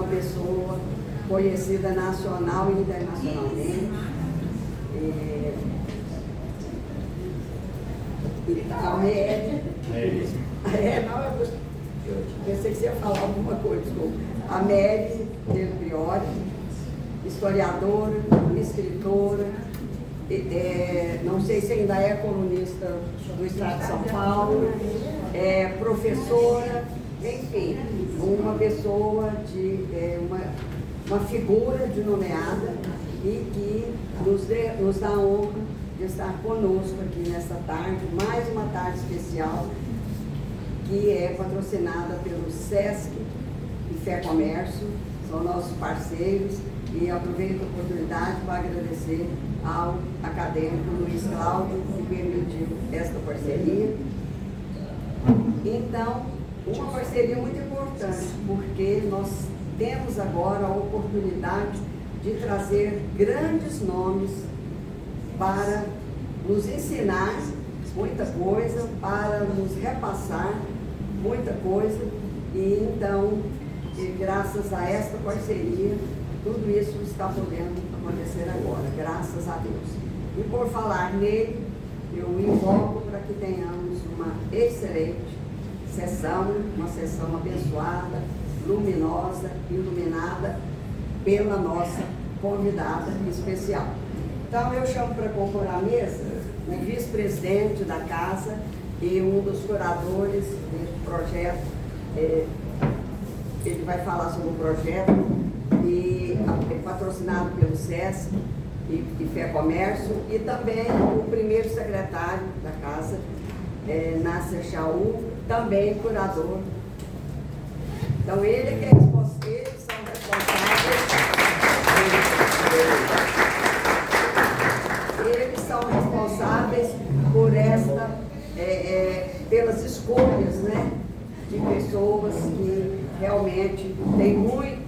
pessoa conhecida nacional e internacionalmente. A Amélia. Eu pensei que você ia falar alguma coisa. A Amélia Del Priore, historiadora, escritora, não sei se ainda é colunista do Estado de São Paulo, professora, enfim, uma pessoa uma figura de nomeada e que nos dá a honra de estar conosco aqui nesta tarde, mais uma tarde especial, que é patrocinada pelo SESC e Fé Comércio, são nossos parceiros, e aproveito a oportunidade para agradecer ao acadêmico Luiz Cláudio, que permitiu esta parceria. Então, uma parceria muito importante, porque nós temos agora a oportunidade de trazer grandes nomes para nos ensinar muita coisa, para nos repassar muita coisa, e então, graças a esta parceria, tudo isso está podendo acontecer agora, graças a Deus. E por falar nele, eu invoco para que tenhamos uma excelente sessão, uma sessão abençoada, luminosa, iluminada pela nossa convidada especial. Então eu chamo para compor a mesa o vice-presidente da casa e um dos curadores desse projeto. Ele vai falar sobre o projeto e é patrocinado pelo SESC e Fé Comércio, e também o primeiro secretário da casa, Nasser Shaul, também curador. Então eles são responsáveis por pelas escolhas, né, de pessoas que realmente têm muito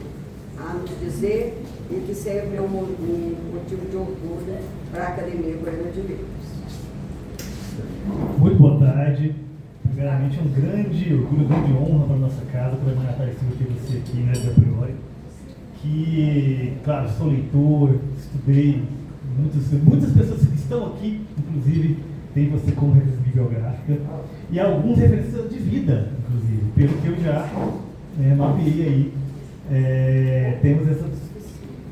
a nos dizer e que sempre é um motivo de orgulho para a Academia Goiana de Letras. Muito boa tarde. Primeiramente, um grande orgulho, uma grande honra para a nossa casa, para a Natália ter você aqui, né, Del Priore. Que, claro, sou leitor, estudei, muitas pessoas que estão aqui, inclusive, tem você como referência bibliográfica, e alguns referências de vida, inclusive, pelo que eu já mapeei aí. Temos essa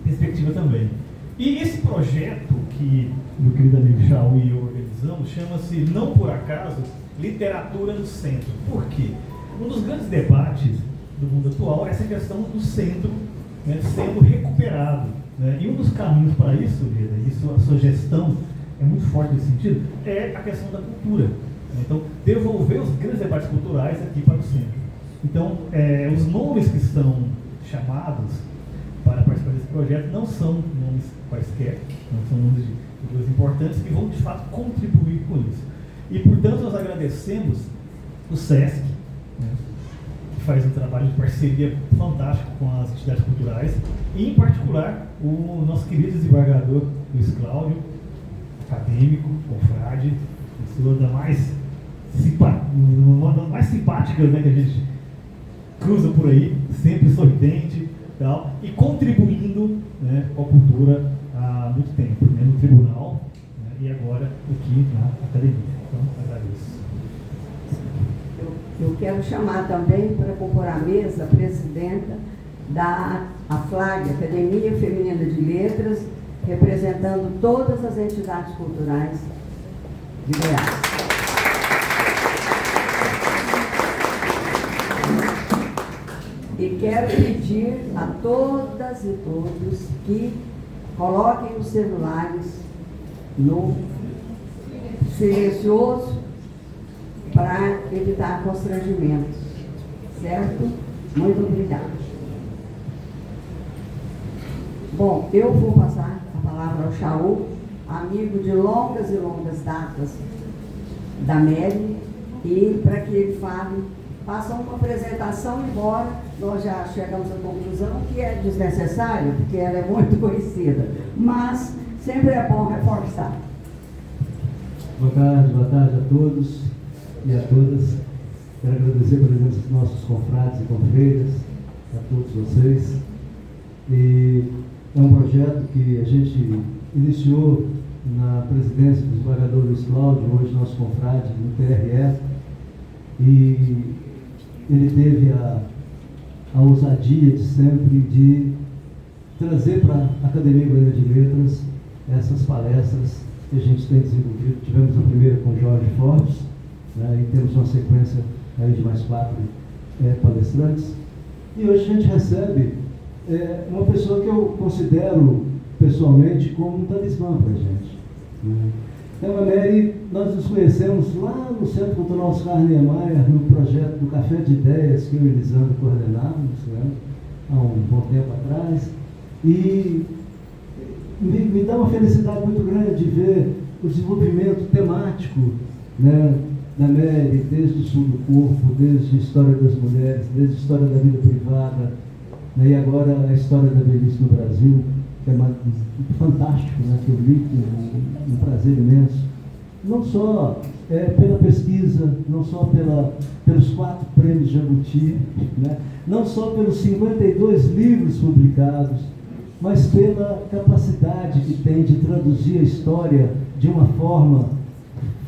perspectiva também. E esse projeto que meu querido amigo Shaul e eu organizamos chama-se, não por acaso, Literatura no Centro. Por quê? Um dos grandes debates do mundo atual é essa questão do centro, né, sendo recuperado. Né? E um dos caminhos para isso, Leda, isso, a sua gestão é muito forte nesse sentido, é a questão da cultura. Né? Então, devolver os grandes debates culturais aqui para o centro. Então, os nomes que estão chamados para participar desse projeto não são nomes quaisquer, não são nomes de figuras importantes que vão, de fato, contribuir com isso. E, portanto, nós agradecemos o SESC, né, que faz um trabalho de parceria fantástico com as entidades culturais, e, em particular, o nosso querido desembargador Luiz Cláudio, acadêmico, confrade, pessoa uma das mais simpáticas, né, que a gente cruza por aí, sempre sorridente, tal, e contribuindo, né, com a cultura há muito tempo, né, no tribunal, né, e agora aqui na academia. Então, agradeço. Eu quero chamar também para compor a mesa a presidenta da AFLAG, Academia Feminina de Letras, representando todas as entidades culturais de Goiás. E quero pedir a todas e todos que coloquem os celulares no silencioso para evitar constrangimentos, certo? Muito obrigada. Bom, eu vou passar a palavra ao Shaul, amigo de longas e longas datas da Mary, e para que ele faça uma apresentação, embora nós já chegamos à conclusão que é desnecessário, porque ela é muito conhecida, mas sempre é bom reforçar. Boa tarde a todos e a todas. Quero agradecer a presença dos nossos confrades e confreiras, a todos vocês. E é um projeto que a gente iniciou na presidência do desembargador Luiz Cláudio, hoje nosso confrade no TRE, e ele teve a ousadia de sempre de trazer para a Academia Goiana de Letras essas palestras que a gente tem desenvolvido. Tivemos a primeira com Jorge Fortes, né, e temos uma sequência aí de mais 4 palestrantes. E hoje a gente recebe uma pessoa que eu considero pessoalmente como um talismã para a gente. Né? Então, a Mary, nós nos conhecemos lá no Centro Cultural Oscar Niemeyer, no projeto do Café de Ideias que eu e Elisandro coordenávamos, né, há um bom tempo atrás. E me dá uma felicidade muito grande de ver o desenvolvimento temático, né, da Mary, desde o sul do corpo, desde a história das mulheres, desde a história da vida privada, né, e agora a história da velhice no Brasil, que é fantástico, né, que eu li com um prazer imenso. Não só pela pesquisa, não só pelos 4 prêmios Jabuti, né, não só pelos 52 livros publicados, mas pela capacidade que tem de traduzir a história de uma forma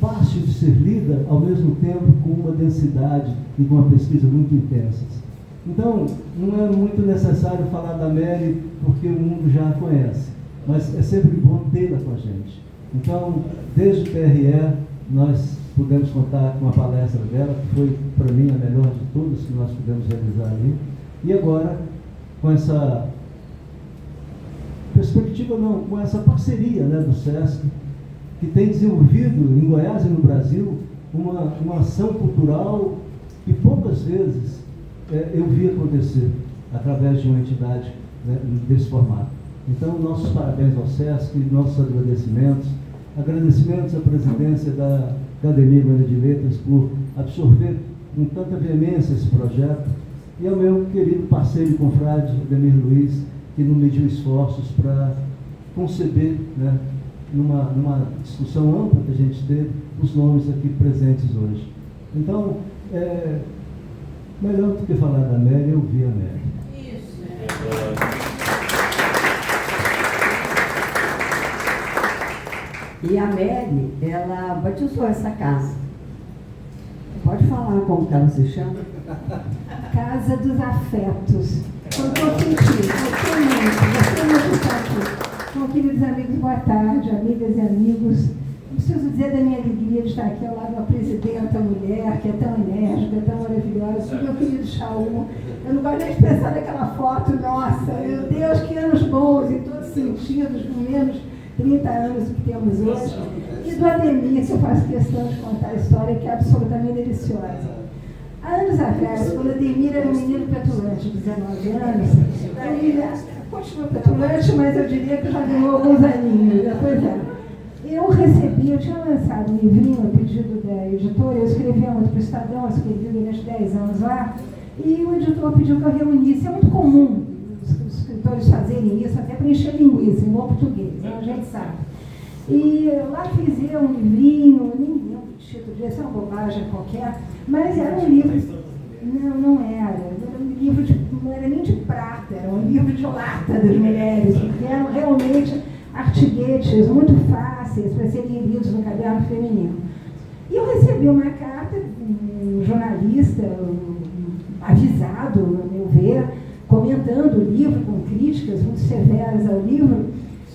fácil de ser lida, ao mesmo tempo com uma densidade e com uma pesquisa muito intensas. Então, não é muito necessário falar da Mary, porque o mundo já a conhece, mas é sempre bom tê-la com a gente. Então, desde o TRE, nós pudemos contar com a palestra dela, que foi, para mim, a melhor de todas que nós pudemos realizar ali. E agora, com essa perspectiva, não, com essa parceria, né, do SESC, que tem desenvolvido em Goiás e no Brasil uma ação cultural que poucas vezes eu vi acontecer através de uma entidade, né, desse formato. Então, nossos parabéns ao SESC, nossos agradecimentos à presidência da Academia Goiana de Letras por absorver com tanta veemência esse projeto, e ao meu querido parceiro e confrade, Ademir Luiz, que não mediu esforços para conceber, né, numa discussão ampla que a gente teve, os nomes aqui presentes hoje. Então, melhor do que falar da Mary, eu vi a Mary. Isso. E a Mary, ela batizou essa casa. Pode falar como que ela se chama? Casa dos Afetos. Gostei muito de estar aqui. Bom, queridos amigos, boa tarde, amigas e amigos. Não preciso dizer da minha alegria de estar aqui ao lado de uma presidenta mulher, que é tão enérgica, tão maravilhosa, meu querido Shaul. Eu não gosto nem de pensar naquela foto, nossa, meu Deus, que anos bons em todos os sentidos, com menos 30 anos que temos hoje. E do Ademir, que eu faço questão de contar a história, que é absolutamente deliciosa. Há anos atrás, quando Ademir era um menino petulante de 19 anos, ele continua petulante, mas eu diria que já ganhou alguns aninhos. Pois é. Eu tinha lançado um livrinho a pedido da editora, eu escrevia muito para o Estadão, eu escrevi durante 10 anos lá, e o editor pediu que eu reunisse. É muito comum os escritores fazerem isso, até para encher linguiça, em bom português, né? A gente sabe. E lá fiz eu um livrinho, nem lembro o título, devia ser uma bobagem qualquer, mas era um livro. Não era um livro não era nem de prata, era um livro de lata das mulheres, porque eram realmente artiguetes muito fáceis para serem lidos no caderno feminino. E eu recebi uma carta de um jornalista avisado, a meu ver, comentando o livro, com críticas muito severas ao livro,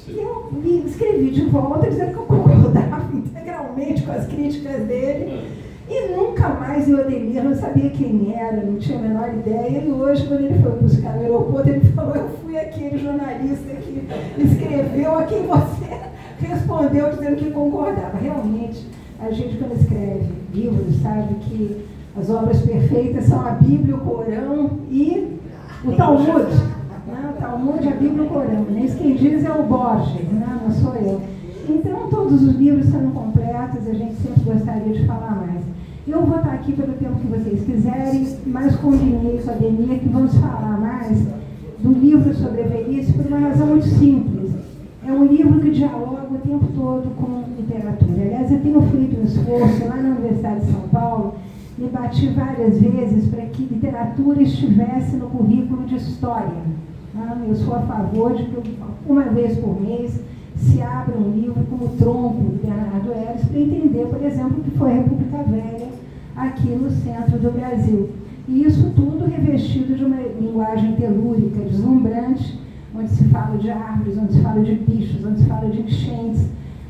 e eu escrevi de volta dizendo que eu concordava integralmente com as críticas dele, e nunca mais o Ademir não sabia quem era, não tinha a menor ideia, e hoje, quando ele foi buscar no aeroporto, ele falou: eu fui aquele jornalista que escreveu, a quem você respondeu dizendo que concordava. Realmente, a gente, quando escreve livros, sabe que as obras perfeitas são a Bíblia, o Corão e o Talmud. Né? O Talmud, a Bíblia e o Corão. Nem quem diz é o Borges, né? Não sou eu. Então, todos os livros são completos, a gente sempre gostaria de falar mais. Eu vou estar aqui pelo tempo que vocês quiserem, mas combinei com a Ademir que vamos falar mais do livro sobre a velhice por uma razão muito simples. É um livro que dialoga o tempo todo com literatura. Aliás, eu tenho feito um esforço lá na Universidade de São Paulo, me bati várias vezes para que literatura estivesse no currículo de história. Eu sou a favor de que uma vez por mês se abra um livro como o Tronco, do Bernardo Ellis, para entender, por exemplo, o que foi a República Velha aqui no centro do Brasil. E isso tudo revestido de uma linguagem telúrica, deslumbrante, onde se fala de árvores, onde se fala de bichos, onde se fala de enchentes,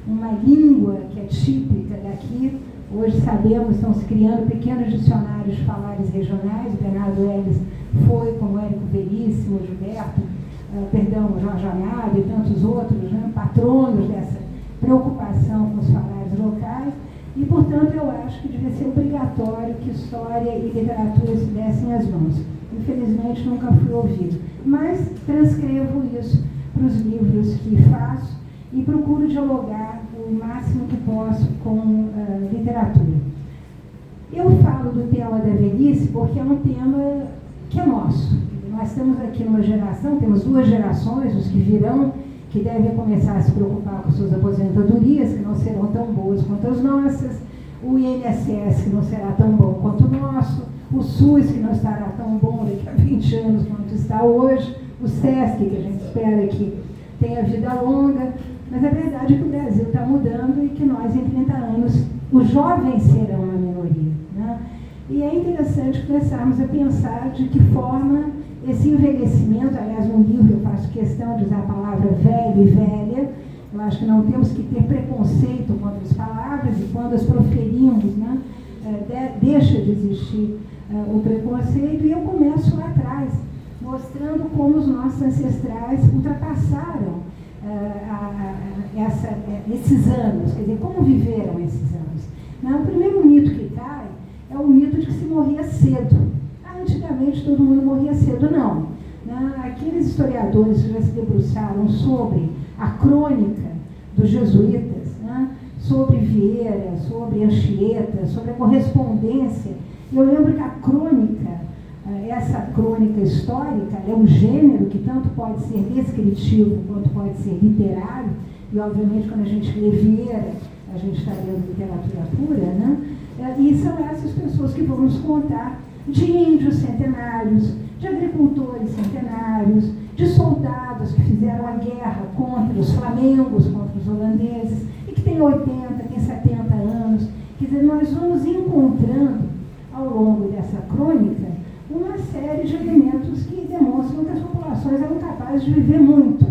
uma língua que é típica daqui. Hoje sabemos, estão se criando pequenos dicionários de falares regionais. O Bernardo Ellis foi, como Érico Veríssimo, Gilberto, Jorge Amado e tantos outros, né, patronos dessa preocupação com os falares locais. E, portanto, eu acho que devia ser obrigatório que história e literatura se dessem as mãos. Infelizmente, nunca fui ouvido. Mas transcrevo isso para os livros que faço e procuro dialogar o máximo que posso com literatura. Eu falo do tema da velhice porque é um tema que é nosso. Nós estamos aqui numa geração, temos duas gerações, os que virão, que devem começar a se preocupar com suas aposentadorias, que não serão tão boas quanto as nossas, o INSS, que não será tão bom quanto o nosso, o SUS, que não estará tão bom daqui a 20 anos quanto está hoje, o SESC, que a gente espera que tenha vida longa. Mas a verdade é que o Brasil está mudando e que nós, em 30 anos, os jovens serão a minoria, né? E é interessante começarmos a pensar de que forma esse envelhecimento, aliás, no livro eu faço questão de usar a palavra velho e velha. Eu acho que não temos que ter preconceito contra as palavras, e quando as proferimos, né, deixa de existir o preconceito. E eu começo lá atrás, mostrando como os nossos ancestrais ultrapassaram esses anos, quer dizer, como viveram esses anos. Né? O primeiro mito que cai é o mito de que se morria cedo. Antigamente todo mundo morria cedo, não. Né? Aqueles historiadores que já se debruçaram sobre a crônica dos jesuítas, né? Sobre Vieira, sobre Anchieta, sobre a correspondência. Eu lembro que a crônica, essa crônica histórica, é um gênero que tanto pode ser descritivo quanto pode ser literário, e obviamente quando a gente lê Vieira, a gente está lendo literatura pura, né? E são essas pessoas que vão nos contar de índios centenários, de agricultores centenários, de soldados que fizeram a guerra contra os flamengos, contra os holandeses, e que têm 80, têm 70 anos. Quer dizer, nós vamos encontrando, ao longo dessa crônica, uma série de elementos que demonstram que as populações eram capazes de viver muito.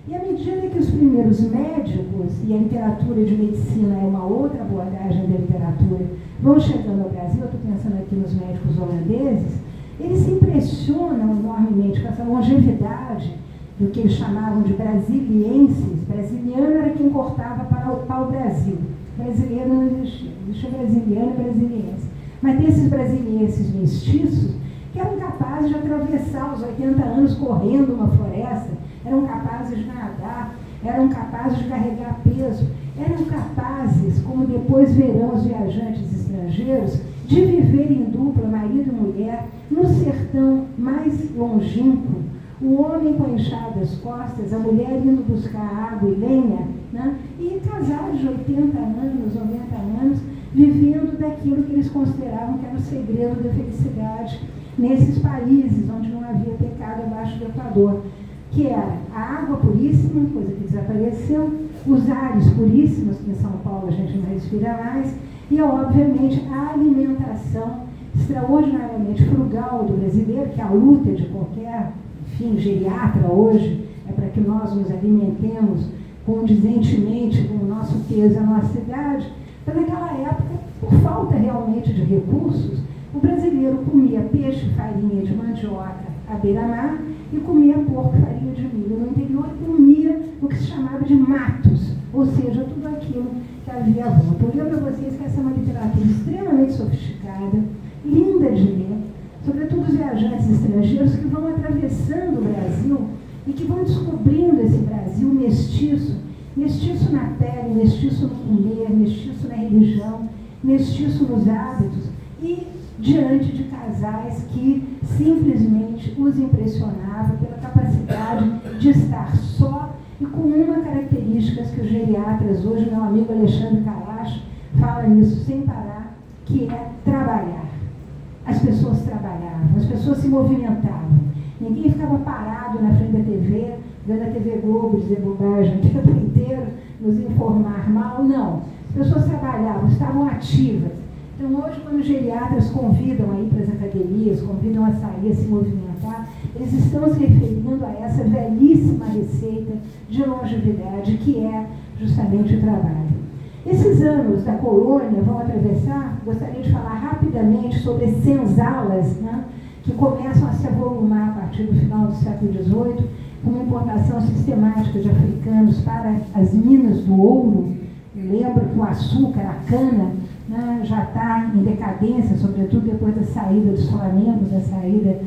E à medida que os primeiros médicos, e a literatura de medicina é uma outra abordagem da literatura, vão chegando ao Brasil, eu estou pensando aqui nos médicos holandeses, eles se impressionam enormemente com essa longevidade do que eles chamavam de brasilienses. Brasiliano era quem cortava para o pau-brasil. Brasileiro não existia, existia brasiliano e brasiliense. Mas desses brasilienses mestiços, que eram capazes de atravessar os 80 anos correndo uma floresta, eram capazes de nadar, eram capazes de carregar peso, eram capazes, como depois verão os viajantes estrangeiros, de viver em dupla, marido e mulher, no sertão mais longínquo, o homem com a enxada às costas, a mulher indo buscar água e lenha, né? E casados de 80 anos, 90 anos, vivendo daquilo que eles consideravam que era o segredo da felicidade nesses países onde não havia pecado abaixo do Equador, que era a água puríssima, coisa que desapareceu, os ares puríssimos, que em São Paulo a gente não respira mais, e, obviamente, a alimentação extraordinariamente frugal do brasileiro, que é a luta de qualquer, enfim, geriatra hoje, é para que nós nos alimentemos condizentemente com o nosso peso e a nossa idade. Mas naquela época, por falta realmente de recursos, o brasileiro comia peixe e farinha de mandioca à beira-mar e comia porco e farinha de milho. No interior, comia o que se chamava de matos, ou seja, tudo aquilo que havia à volta. Eu lembro a vocês que essa é uma literatura extremamente sofisticada, linda de ler, sobretudo os viajantes estrangeiros que vão atravessando o Brasil e que vão descobrindo esse Brasil mestiço, mestiço na pele, mestiço no comer, mestiço na religião, mestiço nos hábitos, e diante de casais que simplesmente os impressionavam pela capacidade de estar só e com uma característica que os geriatras, hoje meu amigo Alexandre Kalash fala nisso sem parar, que é trabalhar. As pessoas trabalhavam, as pessoas se movimentavam. Ninguém ficava parado na frente da vendo a TV Globo dizer bobagem o tempo inteiro, nos informar mal, não. As pessoas trabalhavam, estavam ativas. Então, hoje, quando os geriatras convidam a ir para as academias, convidam a sair, a se movimentar, eles estão se referindo a essa velhíssima receita de longevidade, que é justamente o trabalho. Esses anos da colônia vão atravessar, gostaria de falar rapidamente sobre as senzalas, né, que começam a se avolumar a partir do final do século XVIII, com uma importação sistemática de africanos para as minas do ouro. Lembro que o açúcar, a cana, né, já está em decadência, sobretudo depois da saída dos Flamengos, da saída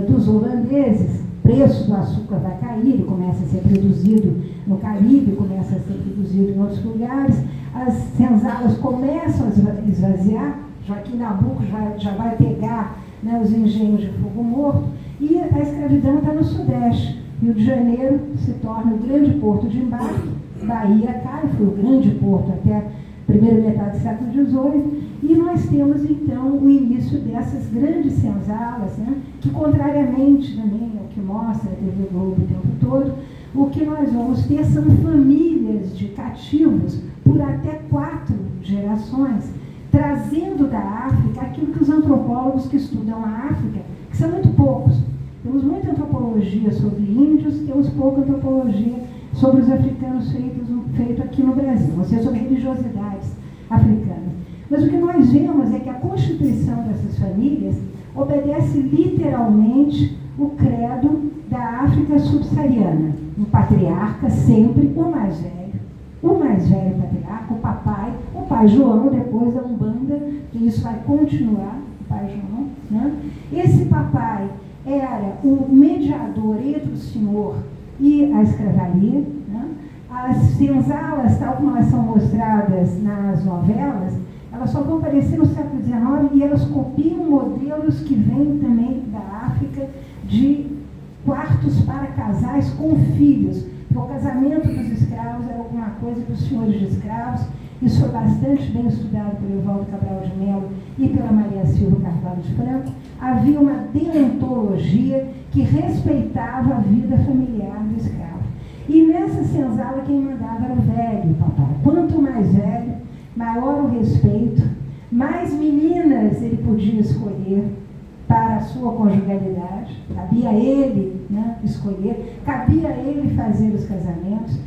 dos holandeses. O preço do açúcar vai cair, ele começa a ser produzido no Caribe, começa a ser produzido em outros lugares. As senzalas começam a esvaziar, Joaquim Nabuco já vai pegar, né, os engenhos de fogo morto, e a escravidão está no Sudeste. Rio de Janeiro se torna o grande porto de embarque, Bahia cai, foi o grande porto até a primeira metade do século XVIII, e nós temos então o início dessas grandes senzalas, né, que contrariamente também ao que mostra a TV Globo o tempo todo, o que nós vamos ter são famílias de cativos por até 4 gerações, trazendo da África aquilo que os antropólogos que estudam a África, que são muito poucos. Temos muita antropologia sobre índios, temos pouca antropologia sobre os africanos feito aqui no Brasil, ou seja, sobre religiosidades africanas. Mas o que nós vemos é que a constituição dessas famílias obedece literalmente o credo da África subsaariana. Um patriarca sempre o mais velho patriarca, o pai João, depois da Umbanda, que isso vai continuar, o pai João, né? Esse papai era o mediador entre o senhor e a escravaria, né? As senzalas, tal como elas são mostradas nas novelas, elas só vão aparecer no século XIX e elas copiam modelos que vêm também da África de quartos para casais com filhos. O casamento dos escravos era alguma coisa para os senhores de escravos. Isso foi bastante bem estudado por Evaldo Cabral de Mello e pela Maria Silva Carvalho de Franco. Havia uma deontologia que respeitava a vida familiar do escravo. E nessa senzala quem mandava era o velho papai. Quanto mais velho, maior o respeito, mais meninas ele podia escolher para a sua conjugalidade. Cabia a ele, né, escolher, cabia a ele fazer os casamentos,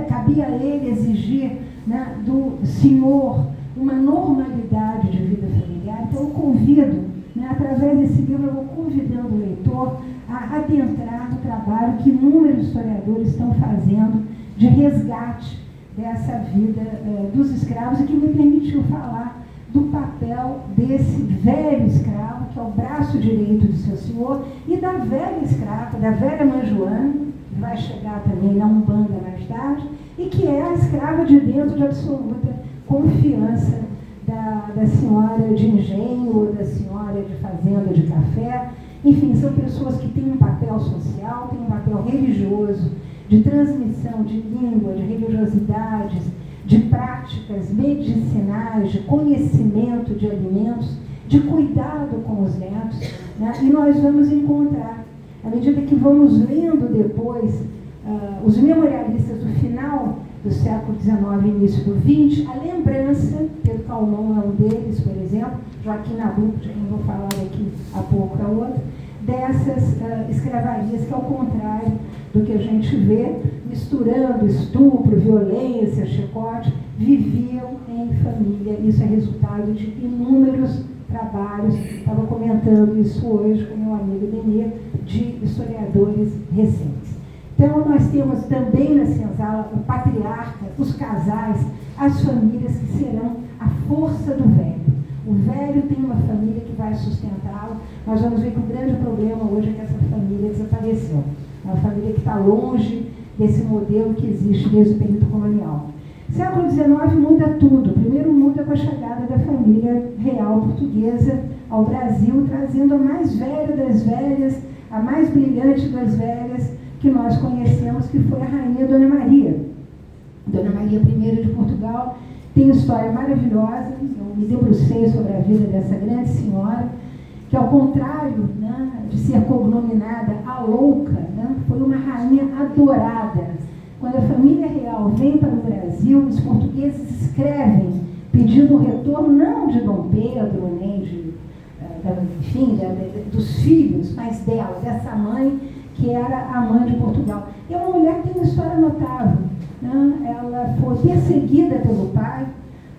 cabia a ele exigir, né, do senhor uma normalidade de vida familiar. Então eu convido, né, através desse livro, eu vou convidando o leitor a adentrar no trabalho que inúmeros historiadores estão fazendo de resgate dessa vida dos escravos, e que me permitiu falar do papel desse velho escravo, que é o braço direito do seu senhor, e da velha escrava, da velha mãe Joana, que vai chegar também na Umbanda mais tarde, e que é a escrava de dentro de absoluta confiança da senhora de engenho, ou da senhora de fazenda de café. Enfim, são pessoas que têm um papel social, têm um papel religioso, de transmissão de língua, de religiosidades, de práticas medicinais, de conhecimento de alimentos, de cuidado com os netos, né? E nós vamos encontrar, à medida que vamos lendo depois os memorialistas do final do século XIX e início do XX, a lembrança, Pedro Calmon é um deles, por exemplo, Joaquim Nabuco, de quem vou falar aqui há pouco é outro, dessas escravarias que, ao contrário do que a gente vê, misturando estupro, violência, chicote, viviam em família. Isso é resultado de inúmeros trabalhos, estava comentando isso hoje com meu amigo Denê, de historiadores recentes. Então, nós temos também na senzala o patriarca, os casais, as famílias que serão a força do velho. O velho tem uma família que vai sustentá-lo. Nós vamos ver que o grande problema hoje é que essa família desapareceu. É uma família que está longe desse modelo que existe desde o período colonial. Século XIX muda tudo. Primeiro muda com a chegada da família real portuguesa ao Brasil, trazendo a mais velha das velhas, a mais brilhante das velhas que nós conhecemos, que foi a rainha Dona Maria. Dona Maria I de Portugal tem uma história maravilhosa. Eu me debrucei sobre a vida dessa grande senhora, que, ao contrário, né, de ser cognominada a louca, né? Foi uma rainha adorada. Quando a família real vem para o Brasil, os portugueses escrevem pedindo o retorno não de Dom Pedro, nem dos filhos, mas dela, dessa mãe que era a mãe de Portugal. E é uma mulher que tem uma história notável, né? Ela foi perseguida pelo pai,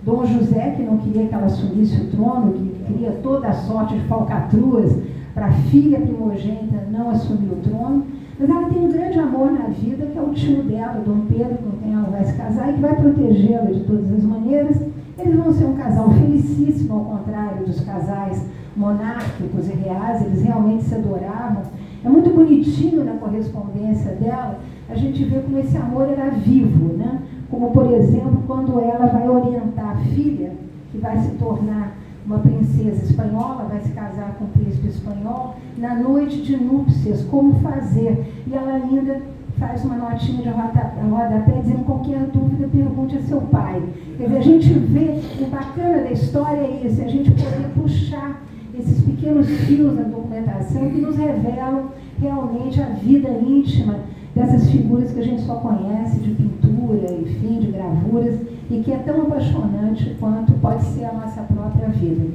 Dom José, que não queria que ela assumisse o trono, que queria toda a sorte de falcatruas para a filha primogênita não assumir o trono. Mas ela tem um grande amor na vida, que é o tio dela, Dom Pedro, com quem ela vai se casar e que vai protegê-la de todas as maneiras. Eles vão ser um casal felicíssimo, ao contrário dos casais monárquicos e reais, eles realmente se adoravam. É muito bonitinho na correspondência dela, a gente vê como esse amor era vivo, né? Como, por exemplo, quando ela vai orientar a filha, que vai se tornar uma princesa espanhola, vai se casar com um príncipe espanhol, na noite de núpcias, como fazer. E ela ainda faz uma notinha de rodapé dizendo: qualquer dúvida, pergunte a seu pai. Quer dizer, a gente vê, o bacana da história é isso, a gente poder puxar esses pequenos fios da documentação que nos revelam realmente a vida íntima dessas figuras que a gente só conhece de pintura, enfim, de gravuras, e que é tão apaixonante quanto pode ser a nossa própria vida.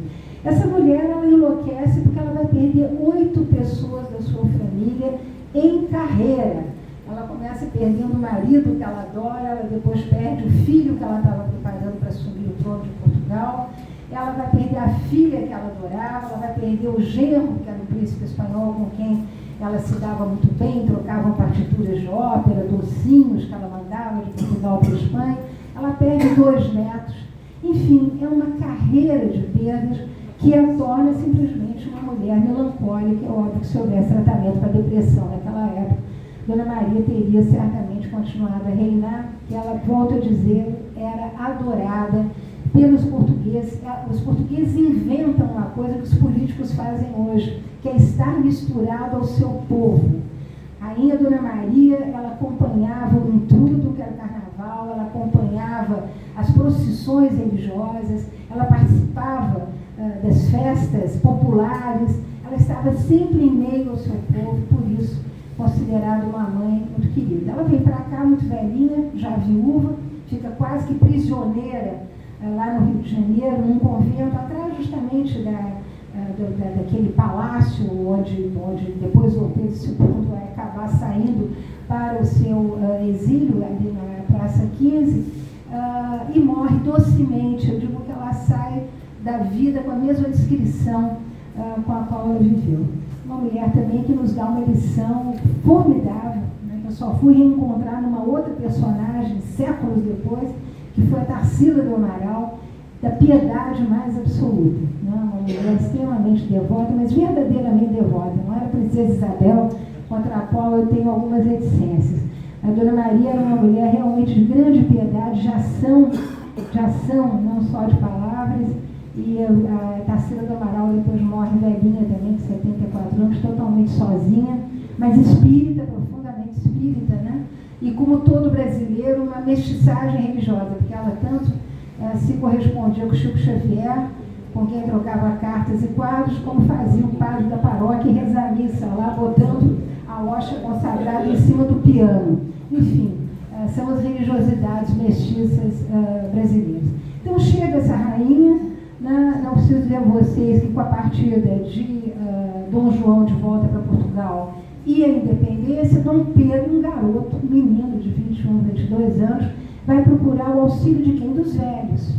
Essa mulher, ela enlouquece porque ela vai perder 8 pessoas da sua família em carreira. Ela começa perdendo o marido que ela adora, ela depois perde o filho que ela estava preparando para assumir o trono de Portugal, ela vai perder a filha que ela adorava, ela vai perder o genro, que era o príncipe espanhol com quem ela se dava muito bem, trocavam partituras de ópera, docinhos que ela mandava de Portugal para a Espanha, ela perde 2 netos. Enfim, é uma carreira de perdas que a torna simplesmente uma mulher melancólica. É óbvio que se houvesse tratamento para depressão naquela época, Dona Maria teria certamente continuado a reinar, e ela, volto a dizer, era adorada pelos portugueses. Os portugueses inventam uma coisa que os políticos fazem hoje, que é estar misturado ao seu povo. A rainha Dona Maria, ela acompanhava o intrudo, que era o carnaval, ela acompanhava as procissões religiosas, ela participava das festas populares, ela estava sempre em meio ao seu povo, por isso considerada uma mãe muito querida. Ela vem para cá muito velhinha, já viúva, fica quase que prisioneira lá no Rio de Janeiro, num convento, atrás justamente daquele palácio onde depois o Pedro II vai acabar saindo para o seu exílio, ali na Praça 15, e morre docemente. Eu digo que ela sai da vida com a mesma descrição com a qual ela viveu. Uma mulher também que nos dá uma lição formidável, né, que eu só fui reencontrar numa outra personagem, séculos depois, que foi a Tarsila do Amaral, da piedade mais absoluta. Né? Uma mulher extremamente devota, mas verdadeiramente devota. Não era a Princesa Isabel, contra a qual eu tenho algumas reticências. A Dona Maria era uma mulher realmente de grande piedade, de ação, não só de palavras. E a Tarsila do Amaral depois morre velhinha também, de 74 anos, totalmente sozinha, mas espírita, profundamente espírita, né? E como todo brasileiro, uma mestiçagem religiosa, porque ela tanto se correspondia com Chico Xavier, com quem trocava cartas e quadros, como fazia o padre da paróquia rezar a missa lá, botando a hóstia consagrada em cima do piano. Enfim, são as religiosidades mestiças brasileiras. Então chega essa rainha. Não preciso dizer a vocês que com a partida de Dom João de volta para Portugal e a independência, Dom Pedro, um garoto, um menino de 21, 22 anos, vai procurar o auxílio de quem? Dos velhos.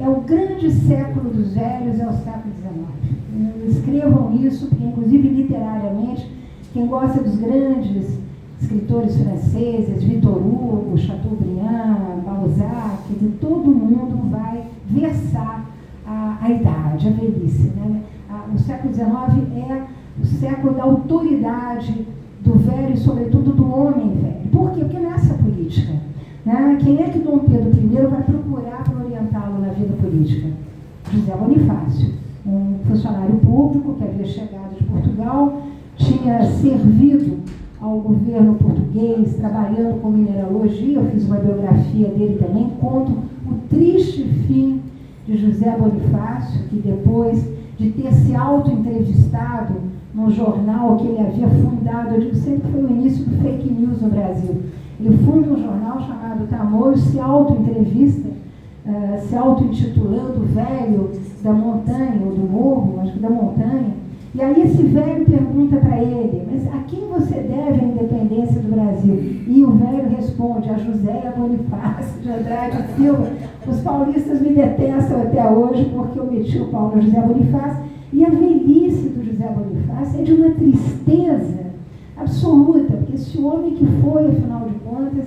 É o grande século dos velhos, é o século XIX. Escrevam isso, porque inclusive literariamente, quem gosta dos grandes escritores franceses, Victor Hugo, Chateaubriand, Balzac, todo mundo vai versar a idade, a velhice. Né? O século XIX é o século da autoridade do velho e, sobretudo, do homem velho. Por quê? Porque nessa política, né? Quem é que Dom Pedro I vai procurar para orientá-lo na vida política? José Bonifácio, um funcionário público que havia chegado de Portugal, tinha servido ao governo português, trabalhando com mineralogia. Eu fiz uma biografia dele também, conto o triste fim de José Bonifácio, que depois de ter se auto-entrevistado num jornal que ele havia fundado, eu digo sempre que foi o início do fake news no Brasil. Ele funda um jornal chamado Tamoio, se auto-entrevista, se auto-intitulando Velho da Montanha, ou do Morro, acho que da Montanha. E aí esse velho pergunta para ele, mas a quem você deve a independência do Brasil? E o velho responde, a Joséia Bonifácio de Andrade e Silva. Os paulistas me detestam até hoje porque eu meti o pau no José Bonifácio. E a velhice do José Bonifácio é de uma tristeza absoluta, porque esse homem que foi, afinal de contas,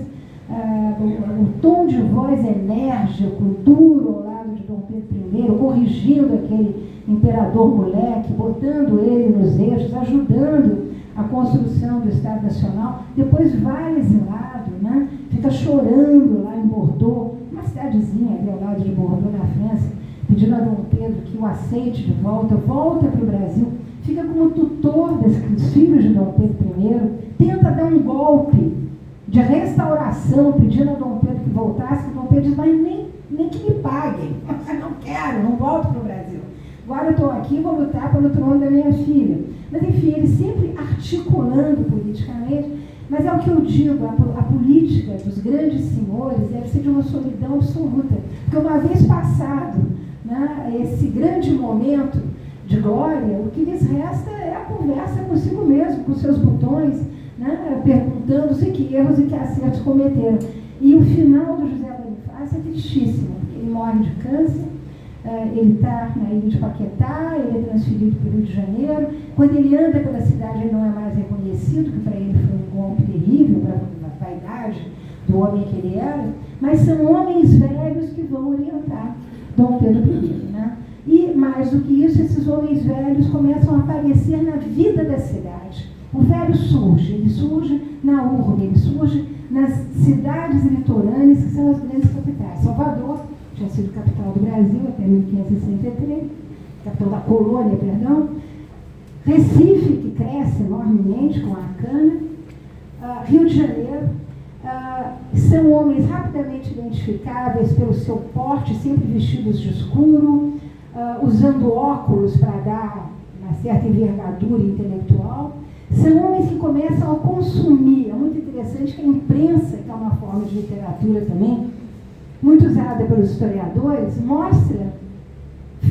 o tom de voz enérgico, duro ao lado de Dom Pedro I, corrigindo aquele imperador moleque, botando ele nos eixos, ajudando a construção do Estado Nacional, depois vai exilado, né? Fica chorando lá em Bordeaux, uma cidadezinha ali ao lado de Bordeaux, na França, pedindo a Dom Pedro que o aceite de volta para o Brasil, fica como tutor dos filhos de Dom Pedro I, tenta dar um golpe de restauração, pedindo a Dom Pedro que voltasse, que Dom Pedro diz, mas nem que me paguem, não quero, não volto para o Brasil. Agora eu estou aqui, vou lutar pelo trono da minha filha. Mas enfim, ele sempre articulando politicamente, mas é o que eu digo, a política dos grandes senhores deve ser de uma solidão absoluta. Porque uma vez passado, né, esse grande momento de glória, o que lhes resta é a conversa consigo mesmo, com seus botões, né, perguntando-se que erros e que acertos cometeram. E o final do José Bonifácio é tristíssimo, porque ele morre de câncer, ele está na ilha de Paquetá, ele é transferido para o Rio de Janeiro. Quando ele anda pela cidade, ele não é mais reconhecido, que para ele foi um golpe terrível, para a vaidade do homem que ele era, mas são homens velhos que vão orientar Dom Pedro I, né? E, mais do que isso, esses homens velhos começam a aparecer na vida da cidade. O velho surge, ele surge na urbe, ele surge nas cidades litorâneas, que são as grandes capitais. Salvador tinha sido capital do Brasil até 1563, capital da colônia, perdão. Recife, que cresce enormemente com a cana. Rio de Janeiro. São homens rapidamente identificáveis pelo seu porte, sempre vestidos de escuro, usando óculos para dar uma certa envergadura intelectual. São homens que começam a consumir. É muito interessante que a imprensa, que é uma forma de literatura também, muito usada pelos historiadores, mostra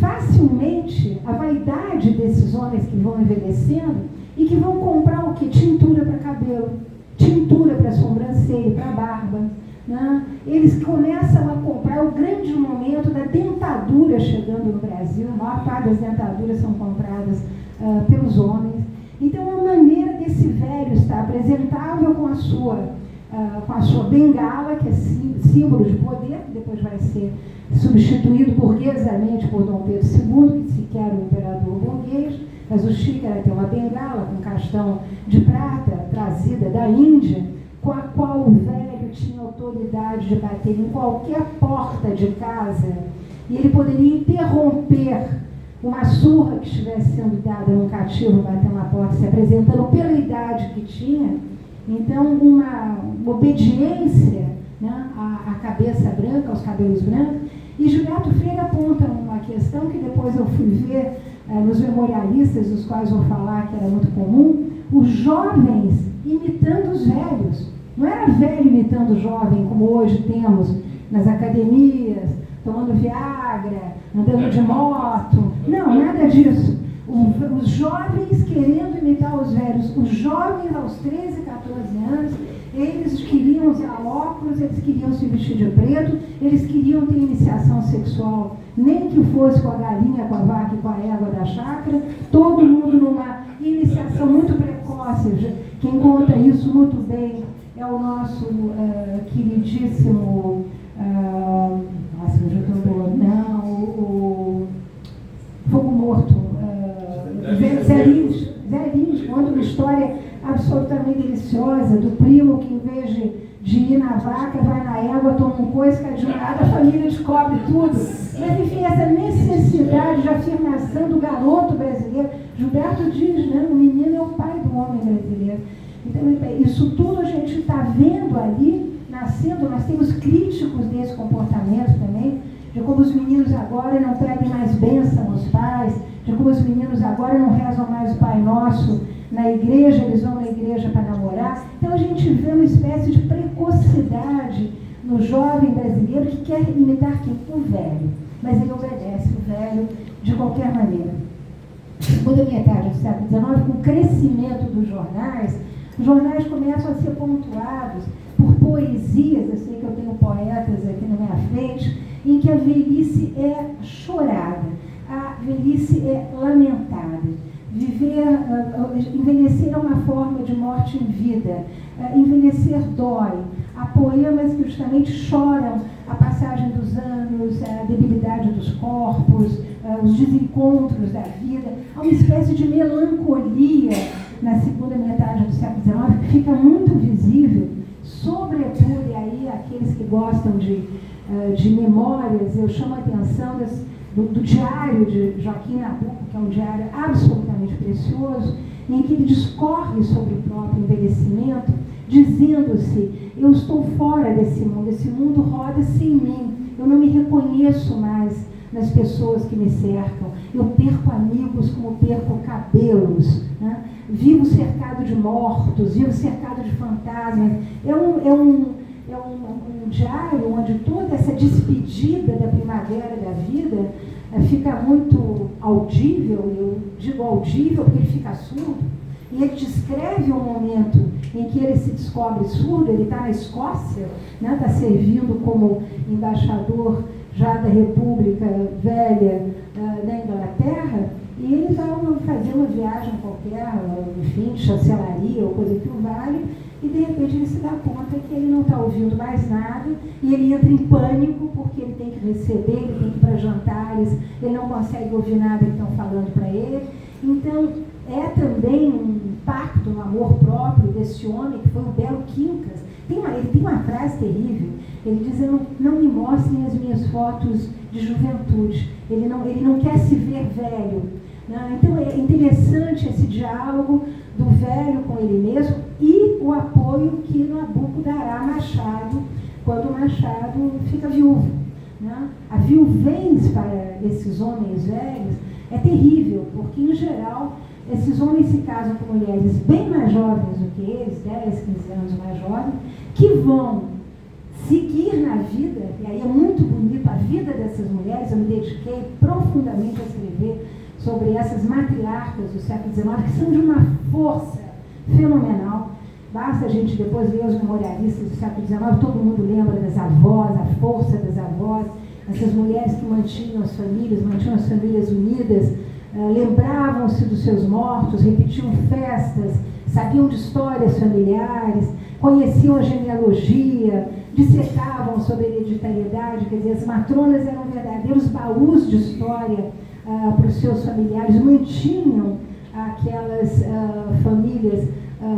facilmente a vaidade desses homens que vão envelhecendo e que vão comprar o quê? Tintura para cabelo, tintura para sobrancelha, para barba. Né? Eles começam a comprar o grande momento da dentadura chegando no Brasil. A maior parte das dentaduras são compradas pelos homens. Então, a maneira desse velho estar apresentável com a sua bengala, que é símbolo de poder, que depois vai ser substituído burguesamente por Dom Pedro II, que sequer era um imperador burguês, mas o chique era ter uma bengala com castão de prata, trazida da Índia, com a qual o velho tinha autoridade de bater em qualquer porta de casa, e ele poderia interromper uma surra que estivesse sendo dada num cativo, batendo na porta, se apresentando pela idade que tinha. Então, uma obediência, né, à cabeça branca, aos cabelos brancos. E Gilberto Freire aponta uma questão que depois eu fui ver nos memorialistas, dos quais vou falar que era muito comum, os jovens imitando os velhos. Não era velho imitando jovem, como hoje temos nas academias, tomando Viagra, andando de moto. Não, nada disso. Os jovens querendo imitar os velhos. Os jovens, aos 13, 14 anos, eles queriam usar óculos, eles queriam se vestir de preto, eles queriam ter iniciação sexual, nem que fosse com a galinha, com a vaca e com a égua da chácara, todo mundo numa iniciação muito precoce. Quem conta isso muito bem é o nosso queridíssimo... nossa, eu já estou... Não, o Fogo Morto. Zé Lins, conta uma história absolutamente deliciosa do primo que, em vez de ir na vaca, vai na égua, toma um coice, cai de um lado, a família descobre tudo. Mas, enfim, essa necessidade de afirmação do garoto brasileiro. Gilberto diz, né? O menino é o pai do homem brasileiro. Então, isso tudo a gente está vendo ali, nascendo. Nós temos críticos desse comportamento também, de como os meninos agora não pedem mais bênção aos pais, de como os meninos agora não rezam mais o Pai Nosso na igreja, eles vão na igreja para namorar. Então a gente vê uma espécie de precocidade no jovem brasileiro que quer imitar quem? O velho. Mas ele obedece o velho de qualquer maneira. Segunda metade do século XIX, com o crescimento dos jornais, os jornais começam a ser pontuados por poesias, eu sei que eu tenho poetas aqui na minha frente, em que a velhice é chorada, a velhice é lamentada. Envelhecer é uma forma de morte em vida, envelhecer dói. Há poemas que justamente choram a passagem dos anos, a debilidade dos corpos, os desencontros da vida. Há uma espécie de melancolia na segunda metade do século XIX que fica muito visível, sobretudo, e aí aqueles que gostam de memórias, eu chamo a atenção do diário de Joaquim Nabuco, que é um diário absolutamente precioso, em que ele discorre sobre o próprio envelhecimento, dizendo-se: eu estou fora desse mundo, esse mundo roda sem mim, eu não me reconheço mais nas pessoas que me cercam, eu perco amigos como perco cabelos, né? Vivo cercado de mortos, vivo cercado de fantasmas. É um diário onde toda essa despedida da primavera da vida fica muito audível. Eu digo audível porque ele fica surdo, e ele descreve um momento em que ele se descobre surdo. Ele está na Escócia, né, está servindo como embaixador já da República Velha da Inglaterra, e ele vai fazer uma viagem qualquer, enfim, de chancelaria ou coisa que o vale, e de repente ele se dá conta que ele não está ouvindo mais nada, e ele entra em pânico porque ele tem que receber, ele tem que ir para jantares, ele não consegue ouvir nada que estão falando para ele. Então, é também um impacto no amor próprio desse homem, que foi o Belo Quincas. Ele tem uma frase terrível. Ele diz: não me mostrem as minhas fotos de juventude. Ele não quer se ver velho. Né? Então é interessante esse diálogo do velho com ele mesmo e o apoio que Nabuco dará a Machado quando Machado fica viúvo. Né? A viuvez para esses homens velhos é terrível, porque em geral esses homens se casam com mulheres bem mais jovens do que eles, 10, 15 anos mais jovens, que vão seguir na vida, e aí é muito bonito a vida dessas mulheres. Eu me dediquei profundamente a escrever sobre essas matriarcas do século XIX, que são de uma força fenomenal. Basta a gente depois ler os memorialistas do século XIX, todo mundo lembra das avós, a força das avós, essas mulheres que mantinham as famílias unidas, lembravam-se dos seus mortos, repetiam festas, sabiam de histórias familiares, conheciam a genealogia, dissecavam sobre a hereditariedade. Quer dizer, as matronas eram verdadeiros baús de história para os seus familiares, mantinham aquelas famílias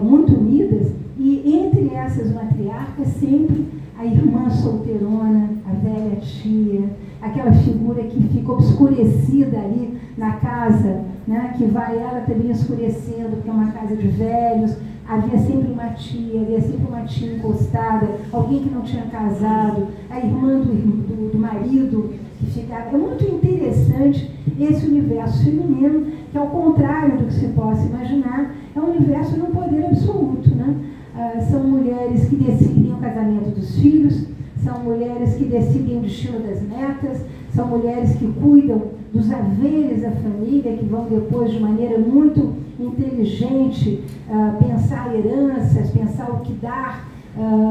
muito unidas, e entre essas matriarcas sempre a irmã solteirona, a velha tia, aquela figura que fica obscurecida ali na casa, né, que vai ela também escurecendo, porque é uma casa de velhos. Havia sempre uma tia encostada, alguém que não tinha casado, a irmã do marido que ficava. É muito interessante esse universo feminino, que, ao contrário do que se possa imaginar, é um universo de um poder absoluto. Né? São mulheres que decidem o casamento dos filhos, são mulheres que decidem o destino das netas, são mulheres que cuidam dos haveres da família, que vão depois, de maneira muito inteligente, pensar heranças, pensar o que dar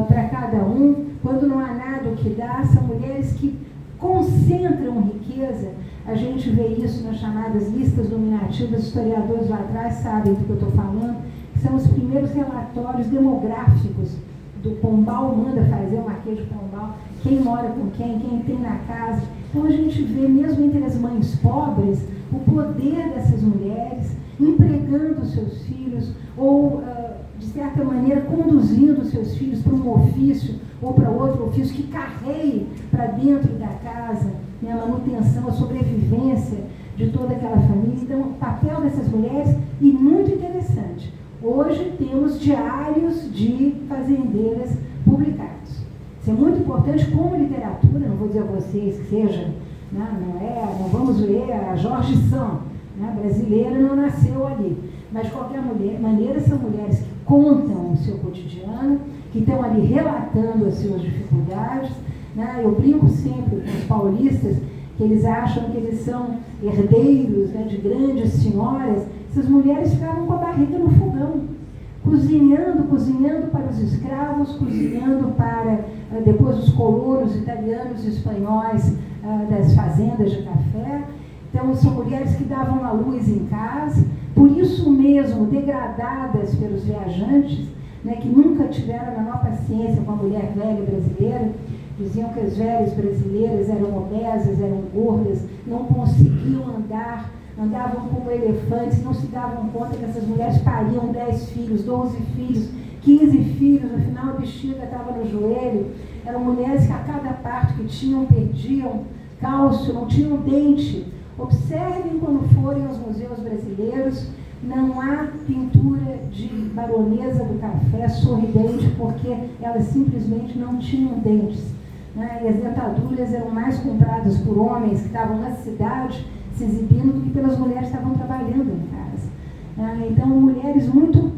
para cada um. Quando não há nada o que dar, são mulheres que concentram riqueza. A gente vê isso nas chamadas listas nominativas. Historiadores lá atrás sabem do que eu estou falando, que são os primeiros relatórios demográficos do Pombal. Manda fazer o Marquês de Pombal, quem mora com quem tem na casa. Então a gente vê, mesmo entre as mães pobres, o poder dessas mulheres empregando seus filhos, ou, de certa maneira, conduzindo seus filhos para um ofício ou para outro ofício que carregue para dentro da casa, né, a manutenção, a sobrevivência de toda aquela família. Então, o papel dessas mulheres, e muito interessante, hoje temos diários de fazendeiras publicados. Isso é muito importante como literatura. Não vou dizer a vocês que seja, não vamos ler a George Sand, né? A brasileira não nasceu ali. Mas, de qualquer maneira, são mulheres que contam o seu cotidiano, que estão ali relatando as suas dificuldades, né? Eu brinco sempre com os paulistas, que eles acham que eles são herdeiros, né, de grandes senhoras. Essas mulheres ficavam com a barriga no fogão, cozinhando para os escravos, cozinhando para depois os colonos italianos e espanhóis das fazendas de café. Então, são mulheres que davam a luz em casa, por isso mesmo degradadas pelos viajantes, né, que nunca tiveram a menor paciência com a mulher velha brasileira. Diziam que as velhas brasileiras eram obesas, eram gordas, não conseguiam andar, andavam como elefantes, não se davam conta que essas mulheres pariam 10 filhos, 12 filhos, 15 filhos, no final a bexiga estava no joelho. Eram mulheres que a cada parto que tinham, perdiam cálcio, não tinham dente. Observem quando forem aos museus brasileiros, não há pintura de baronesa do café sorridente, porque elas simplesmente não tinham dentes. Né? E as dentaduras eram mais compradas por homens que estavam na cidade se exibindo do que pelas mulheres que estavam trabalhando em casa. Então, mulheres muito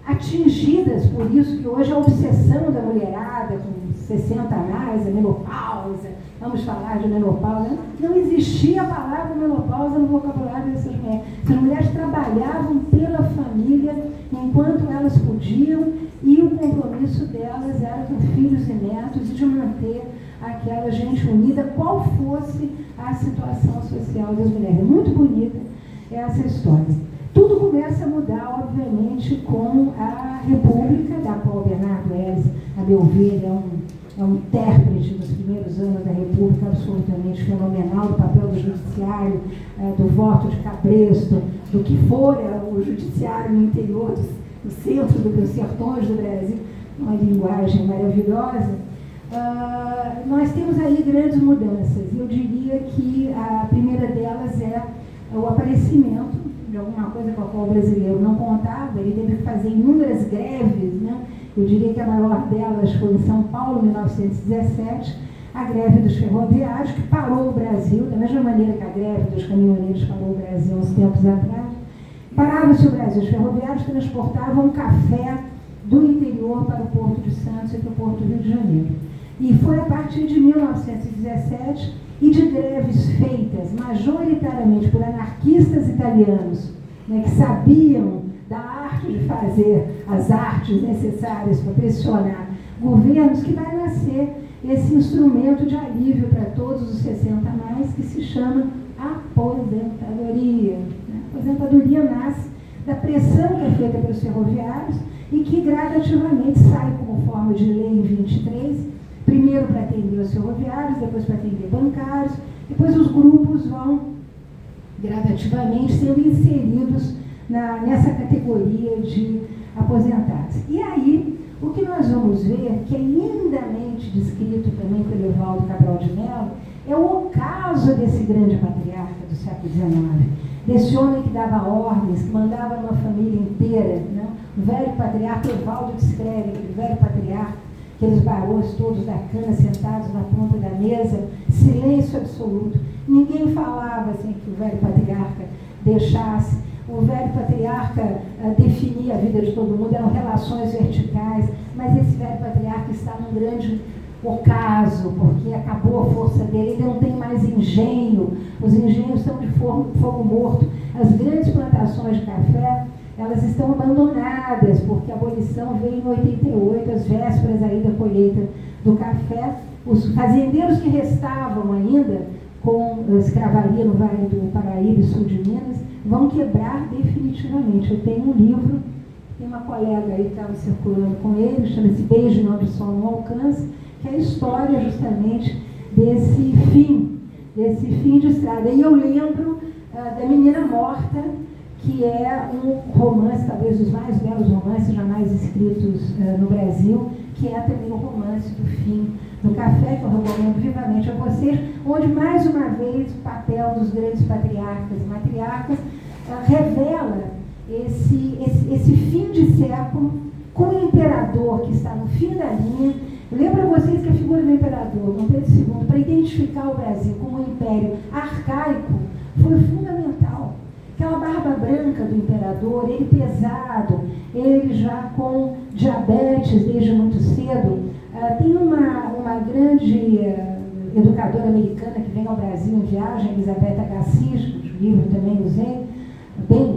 atingidas por isso, que hoje é a obsessão da mulherada, com 60 a mais, a menopausa, vamos falar de menopausa. Não existia a palavra menopausa no vocabulário dessas mulheres. Essas mulheres trabalhavam pela família enquanto elas podiam, e o compromisso delas era com filhos e netos e de manter aquela gente unida, qual fosse a situação social das mulheres. Muito bonita essa história. Tudo começa a mudar, obviamente, com a República, da qual Bernardo Ellis, a meu ver, é um intérprete dos primeiros anos da República, absolutamente fenomenal, do papel do judiciário, do voto de cabresto, do que fora o judiciário no interior, no centro dos sertões do Brasil, uma linguagem maravilhosa. Nós temos aí grandes mudanças. Eu diria que a primeira delas é o aparecimento de alguma coisa com a qual o brasileiro não contava. Ele teve que fazer inúmeras greves, né? Eu diria que a maior delas foi em São Paulo, em 1917, a greve dos ferroviários, que parou o Brasil, da mesma maneira que a greve dos caminhoneiros parou o Brasil uns tempos atrás. Parava-se o Brasil, os ferroviários transportavam café do interior para o Porto de Santos e para o Porto do Rio de Janeiro. E foi a partir de 1917 e de greves feitas majoritariamente por anarquistas italianos, né, que sabiam da arte de fazer as artes necessárias para pressionar governos, que vai nascer esse instrumento de alívio para todos os 60 a mais, que se chama aposentadoria. A aposentadoria nasce da pressão que é feita pelos ferroviários e que gradativamente sai como forma de lei em 23, primeiro para atender os ferroviários, depois para atender bancários, depois os grupos vão gradativamente sendo inseridos nessa categoria de aposentados. E aí, o que nós vamos ver, que é lindamente descrito também pelo Evaldo Cabral de Mello, é o ocaso desse grande patriarca do século XIX, desse homem que dava ordens, que mandava numa família inteira, né? O velho patriarca. Evaldo descreve aquele velho patriarca, aqueles barões todos da cana sentados na ponta da mesa, silêncio absoluto, ninguém falava sem que o velho patriarca deixasse. O velho patriarca definia a vida de todo mundo, eram relações verticais, mas esse velho patriarca está num grande ocaso, porque acabou a força dele, ele não tem mais engenho, os engenhos estão de fogo morto, as grandes plantações de café, elas estão abandonadas, porque a abolição veio em 88, às vésperas aí da colheita do café. Os fazendeiros que restavam ainda com a escravaria no Vale do Paraíba e sul de Minas vão quebrar definitivamente. Eu tenho um livro, tem uma colega aí que estava circulando com ele, chama-se Beijo onde o Sol não alcança, que é a história justamente desse fim de estrada. E eu lembro da Menina Morta, que é um romance, talvez dos mais belos romances jamais escritos no Brasil, que é também o romance do fim do café, que eu recomendo vivamente a vocês, onde, mais uma vez, o papel dos grandes patriarcas e matriarcas revela esse fim de século com o imperador que está no fim da linha. Eu lembro a vocês que a figura do imperador, Dom Pedro II, para identificar o Brasil como um império arcaico, foi fundamental. Aquela branca do imperador, ele pesado, ele já com diabetes desde muito cedo. Tem uma grande educadora americana que vem ao Brasil em viagem, Elizabeth Agassiz, cujo livro também usei,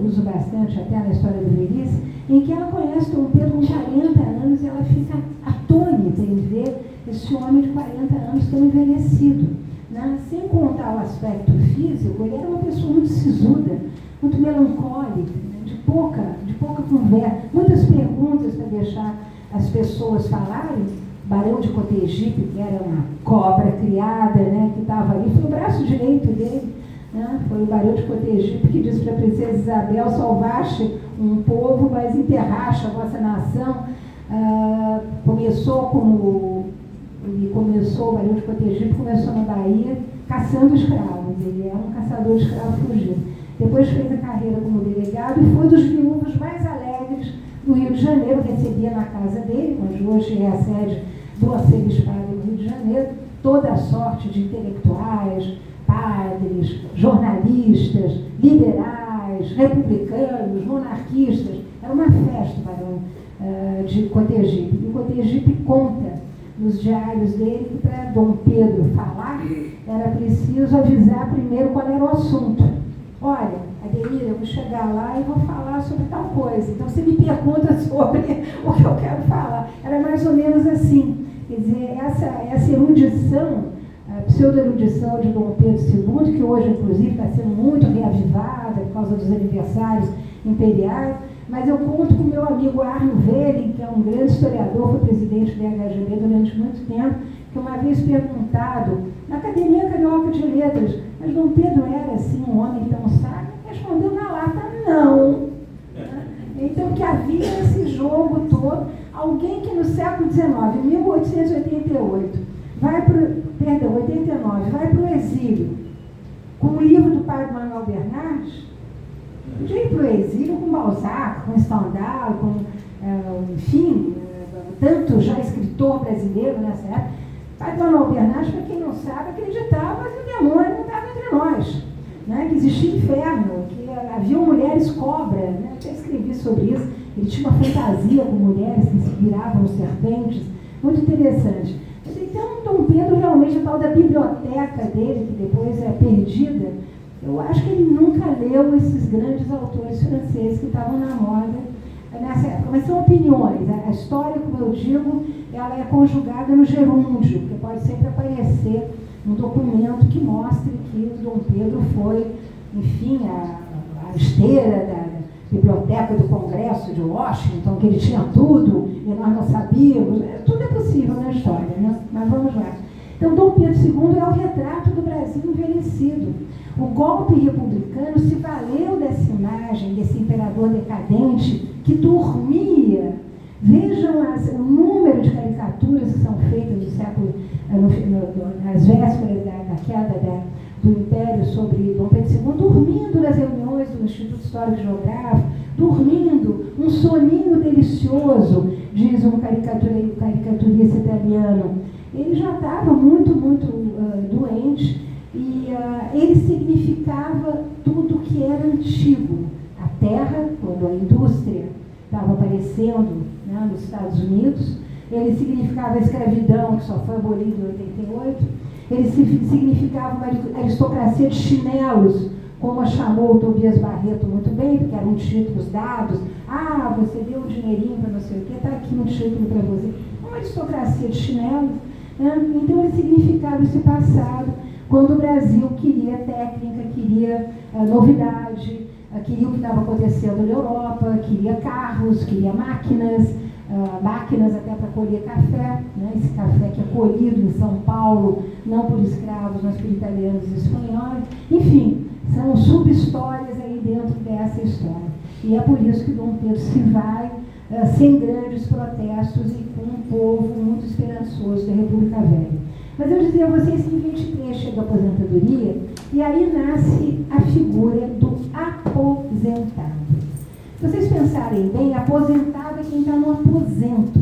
uso bastante até na história do velhice, em que ela conhece Dom Pedro com 40 anos e ela fica atônita em ver esse homem de 40 anos tão envelhecido. Né? Sem contar o aspecto físico, ele era uma pessoa muito sisuda, muito melancólica, né? de pouca conversa, muitas perguntas para deixar as pessoas falarem. Barão de Cotegipe, que era uma cobra criada, né, que estava ali, foi o braço direito dele, né? Foi o Barão de Cotegipe que disse para a princesa Isabel: salvaste um povo, mas enterraste a vossa nação. O Barão de Cotegipe começou na Bahia caçando escravos, ele era um caçador de escravos fugido. Depois fez a carreira como delegado e foi dos viúvos mais alegres do Rio de Janeiro, recebia na casa dele, onde hoje é a sede do arcebispado do Rio de Janeiro, toda a sorte de intelectuais, padres, jornalistas, liberais, republicanos, monarquistas. Era uma festa o Barão de Cotegipe. E o Cotegipe conta nos diários dele que para Dom Pedro falar era preciso avisar primeiro qual era o assunto. Olha, Ademir, eu vou chegar lá e vou falar sobre tal coisa. Então você me pergunta sobre o que eu quero falar. Era mais ou menos assim. Quer dizer, essa erudição, a pseudo-erudição de Dom Pedro II, que hoje, inclusive, está sendo muito reavivada por causa dos aniversários imperiais, mas eu conto com o meu amigo Arno Velling, que é um grande historiador, foi presidente do IHGB durante muito tempo, que uma vez perguntado, na Academia Carioca de Letras, mas Dom Pedro era, assim, um homem tão sábio? Respondeu na lata, não. Então, que havia esse jogo todo. Alguém que no século XIX, em 1888, 89, vai para o exílio, com o livro do padre Manuel Bernardes, podia ir para o exílio com Balzac, com Stendhal, enfim, tanto já escritor brasileiro nessa época. Padre Manuel Bernardes, para quem não sabe, acreditava que o demônio não estava entre nós, né? Que existia inferno, que havia mulheres cobra, né? Eu até escrevi sobre isso. Ele tinha uma fantasia com mulheres que se viravam serpentes, muito interessante. Então, Dom Pedro, realmente, a tal da biblioteca dele, que depois é perdida, eu acho que ele nunca leu esses grandes autores franceses que estavam na moda nessa época. Mas são opiniões. A história, como eu digo, ela é conjugada no gerúndio, porque pode sempre aparecer um documento que mostre que o Dom Pedro foi, enfim, a esteira da biblioteca do Congresso de Washington, que ele tinha tudo e nós não sabíamos. Tudo é possível na história, né? Mas vamos lá. Então, Dom Pedro II é o retrato do Brasil envelhecido. O golpe republicano se valeu dessa imagem, desse imperador decadente que dormia. Vejam o número de caricaturas que são feitas no século, nas vésperas da queda do Império sobre Dom Pedro II, dormindo nas reuniões do Instituto Histórico e Geográfico, dormindo, um soninho delicioso, diz um caricaturista italiano. Ele já estava muito doente e ele significava tudo que era antigo. A terra, quando a indústria estava aparecendo, né, nos Estados Unidos, ele significava a escravidão, que só foi abolida em 88, ele significava uma aristocracia de chinelos, como a chamou o Tobias Barreto muito bem, porque eram títulos dados. Ah, você deu um dinheirinho para não sei o quê, está aqui um título para você. Uma aristocracia de chinelos. Né? Então ele significava esse passado, quando o Brasil queria técnica, queria novidade, queria o que estava acontecendo na Europa, queria carros, queria máquinas até para colher café, né? Esse café que é colhido em São Paulo, não por escravos, mas por italianos e espanhóis. Enfim, são sub-histórias aí dentro dessa história. E é por isso que Dom Pedro se vai sem grandes protestos e com um povo muito esperançoso da República Velha. Mas eu dizia a vocês que em 23 chega a aposentadoria e aí nasce a figura do aposentado. Se vocês pensarem bem, aposentado é quem está no aposento.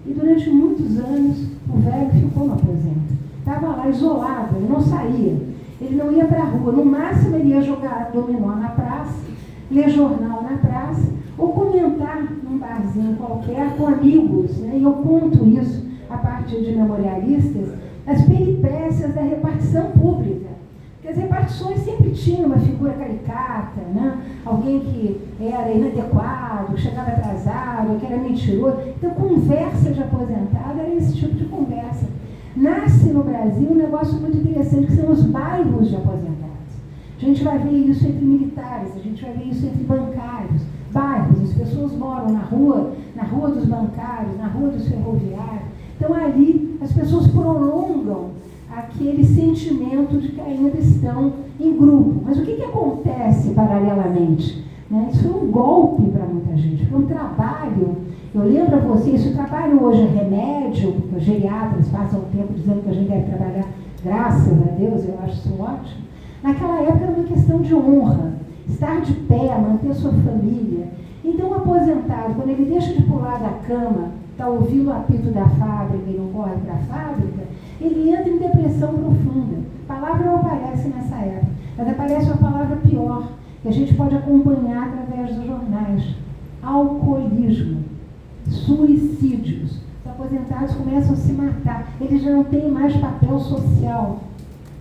E durante muitos anos o velho ficou no aposento. Estava lá isolado, ele não saía, ele não ia para a rua. No máximo ele ia jogar dominó na praça, ler jornal na praça, ou comentar num barzinho qualquer com amigos, né? E eu conto isso a partir de memorialistas, as peripécias da repartição pública. Porque as repartições sempre tinham uma figura caricata, né? Alguém que era inadequado, que chegava atrasado, que era mentiroso. Então, conversa de aposentado era esse tipo de conversa. Nasce no Brasil um negócio muito interessante, que são os bairros de aposentados. A gente vai ver isso entre militares, a gente vai ver isso entre bancários. Bairros, as pessoas moram na rua dos bancários, na rua dos ferroviários. Então, ali, as pessoas prolongam aquele sentimento de que ainda estão em grupo. Mas o que acontece paralelamente? Né? Isso foi um golpe para muita gente, foi um trabalho. Eu lembro a vocês, se o trabalho hoje é remédio, porque os geriatras passam o tempo dizendo que a gente deve trabalhar, graças a Deus, eu acho isso ótimo. Naquela época era uma questão de honra, estar de pé, manter sua família. Então, o aposentado, quando ele deixa de pular da cama, está ouvindo o apito da fábrica e não corre para a fábrica, ele entra em depressão profunda. A palavra não aparece nessa época, mas aparece uma palavra pior, que a gente pode acompanhar através dos jornais: alcoolismo, suicídios. Os aposentados começam a se matar, eles já não têm mais papel social.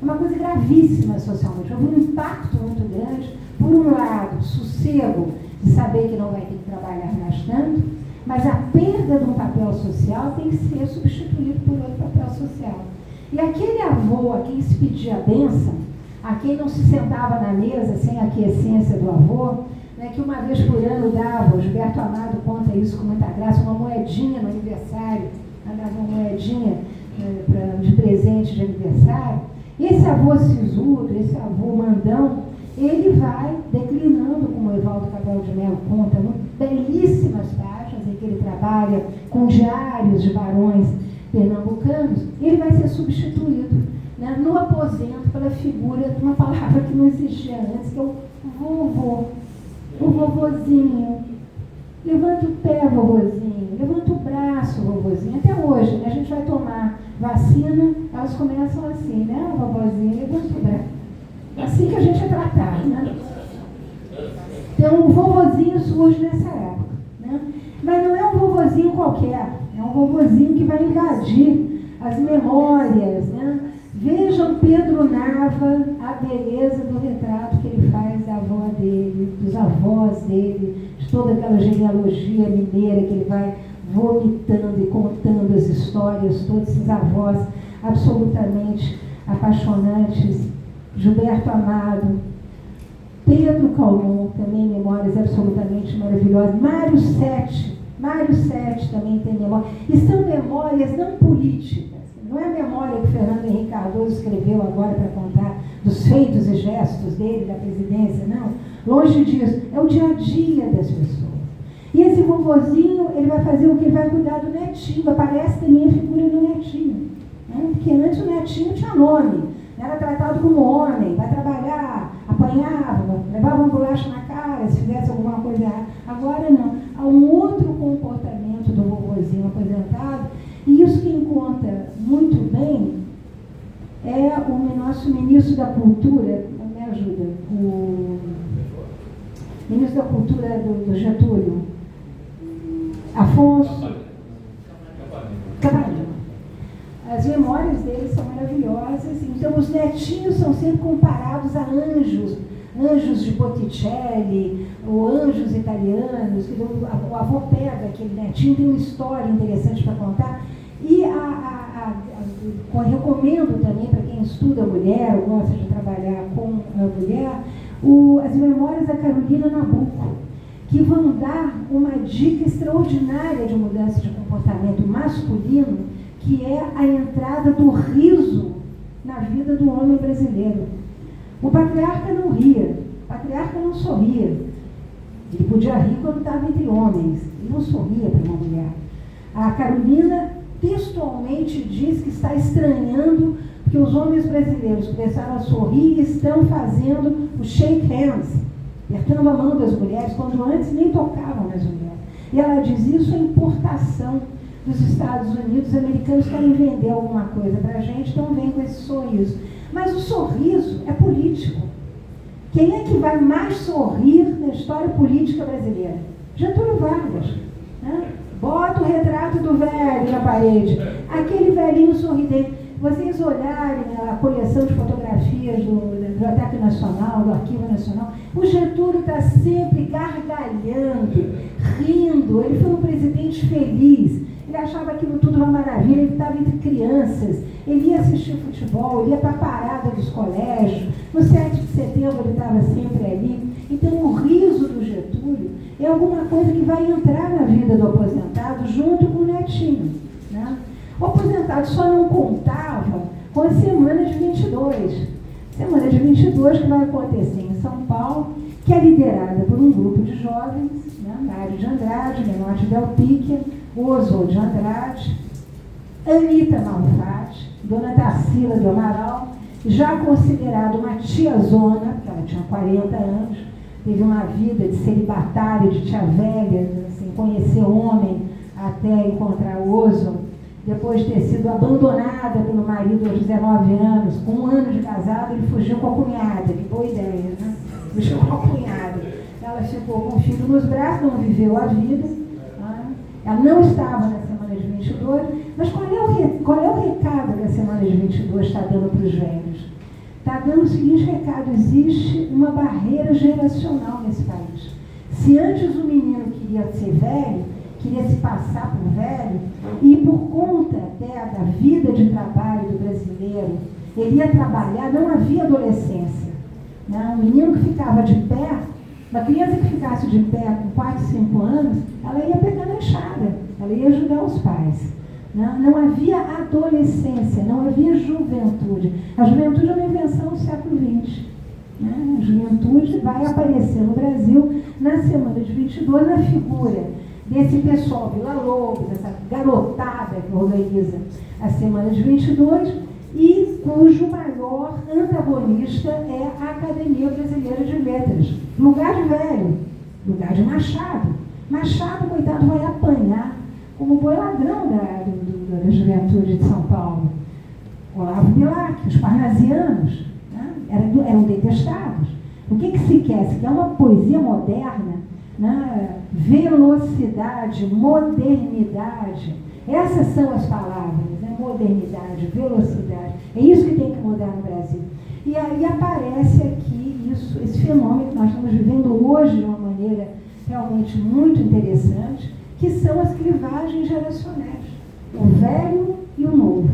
É uma coisa gravíssima socialmente. Houve um impacto muito grande, por um lado, sossego de saber que não vai ter que trabalhar mais tanto, mas a perda de um papel social tem que ser substituído por outro papel social. E aquele avô a quem se pedia a bênção, a quem não se sentava na mesa sem a aquiescência do avô, né, que uma vez por ano dava, o Gilberto Amado conta isso com muita graça, uma moedinha no aniversário, dava uma moedinha de presente de aniversário. Esse avô sisudo, esse avô mandão, ele vai declinando, como o Evaldo Cabral de Mello conta, belíssimas páginas em que ele trabalha com diários de barões pernambucanos, ele vai ser substituído, né, no aposento pela figura de uma palavra que não existia antes, que é o vovô, o vovozinho. Levanta o pé, vovozinho, levanta o braço, vovozinho. Até hoje, né, a gente vai tomar vacina, elas começam assim, né, vovozinho, levanta o braço. Assim que a gente é tratado, né? Então, o vovozinho surge nessa época, né? Mas não é um vovozinho qualquer, é um vovozinho que vai invadir as memórias, né? Vejam Pedro Nava, a beleza do retrato que ele faz da avó dele, dos avós dele, de toda aquela genealogia mineira que ele vai vomitando e contando as histórias, todos esses avós absolutamente apaixonantes. Gilberto Amado, Pedro Calmon, também memórias absolutamente maravilhosas. Mário Sete também tem memória. E são memórias não políticas. Não é a memória que Fernando Henrique Cardoso escreveu agora para contar dos feitos e gestos dele, da presidência, não. Longe disso. É o dia a dia das pessoas. E esse vovozinho, ele vai fazer o que? Ele vai cuidar do netinho. Aparece também a figura do netinho. Né? Porque antes o netinho tinha nome. Era tratado como homem, vai trabalhar, apanhava, levava uma bolacha na cara se fizesse alguma coisa errada. Agora não. Há um outro comportamento do vovozinho aposentado, e isso quem conta muito bem é o nosso ministro da Cultura, me ajuda, o ministro da Cultura do Getúlio, Afonso Cavalli. As memórias deles são maravilhosas, então os netinhos são sempre comparados a anjos, anjos de Botticelli, ou anjos italianos, que o avô pega aquele netinho, tem uma história interessante para contar, e eu recomendo também para quem estuda mulher, ou gosta de trabalhar com a mulher, as memórias da Carolina Nabuco, que vão dar uma dica extraordinária de mudança de comportamento masculino, que é a entrada do riso na vida do homem brasileiro. O patriarca não ria, o patriarca não sorria. Ele podia rir quando estava entre homens, ele não sorria para uma mulher. A Carolina textualmente diz que está estranhando que os homens brasileiros começaram a sorrir e estão fazendo o shake hands, apertando a mão das mulheres, quando antes nem tocavam nas mulheres. E ela diz, isso é importação dos Estados Unidos. Os americanos querem vender alguma coisa para a gente, então vem com esse sorriso. Mas o sorriso é político. Quem é que vai mais sorrir na história política brasileira? Getúlio Vargas. Né? Bota o retrato do velho na parede. Aquele velhinho sorridente. Vocês olharem a coleção de fotografias da Biblioteca Nacional, do Arquivo Nacional, o Getúlio está sempre gargalhando, rindo. Ele foi um presidente feliz. Ele achava aquilo tudo uma maravilha. Ele estava entre crianças. Ele ia assistir futebol, ele ia para a parada dos colégios. No 7 de setembro ele estava sempre ali. Então o riso do Getúlio é alguma coisa que vai entrar na vida do aposentado junto com o netinho. Né? O aposentado só não contava com a Semana de 22. Semana de 22 que vai acontecer em São Paulo, que é liderada por um grupo de jovens, né? Mário de Andrade, Menotti Del Picchia, Oswald de Andrade, Anita Malfatti, Dona Tarsila do Amaral, já considerada uma tiazona, porque ela tinha 40 anos, teve uma vida de celibatária, de tia velha, assim, conhecer homem até encontrar o Oswald, depois de ter sido abandonada pelo marido aos 19 anos, com 1 ano de casado, ele fugiu com a cunhada, que boa ideia, né? Fugiu com a cunhada. Ela ficou com o filho nos braços, não viveu a vida, né? Ela não estava na Semana de 22, mas qual é o recado que a Semana de 22 está dando para os velhos? Está dando o seguinte recado: existe uma barreira geracional nesse país. Se antes o menino queria ser velho, queria se passar por velho, e por conta até da vida de trabalho do brasileiro, ele ia trabalhar, não havia adolescência. Né? Um menino que ficava de pé, uma criança que ficasse de pé com 4, 5 anos, ela ia pegar na enxada, ela ia ajudar os pais. Né? Não havia adolescência, não havia juventude. A juventude é uma invenção do século XX. Né? A juventude vai aparecer no Brasil na Semana de 22, na figura desse pessoal Villa-Lobos, dessa garotada que organiza a Semana de 22 e cujo maior antagonista é a Academia Brasileira de Letras. Lugar de velho, lugar de Machado. Machado, coitado, vai apanhar como boi ladrão da juventude de São Paulo. Olavo Bilac, os parnasianos, né? eram detestados. O que se quer? Se quer uma poesia moderna, né? Velocidade, modernidade. Essas são as palavras, né? Modernidade, velocidade. É isso que tem que mudar no Brasil. E aí aparece aqui esse fenômeno que nós estamos vivendo hoje de uma maneira realmente muito interessante, que são as clivagens geracionais. O velho e o novo.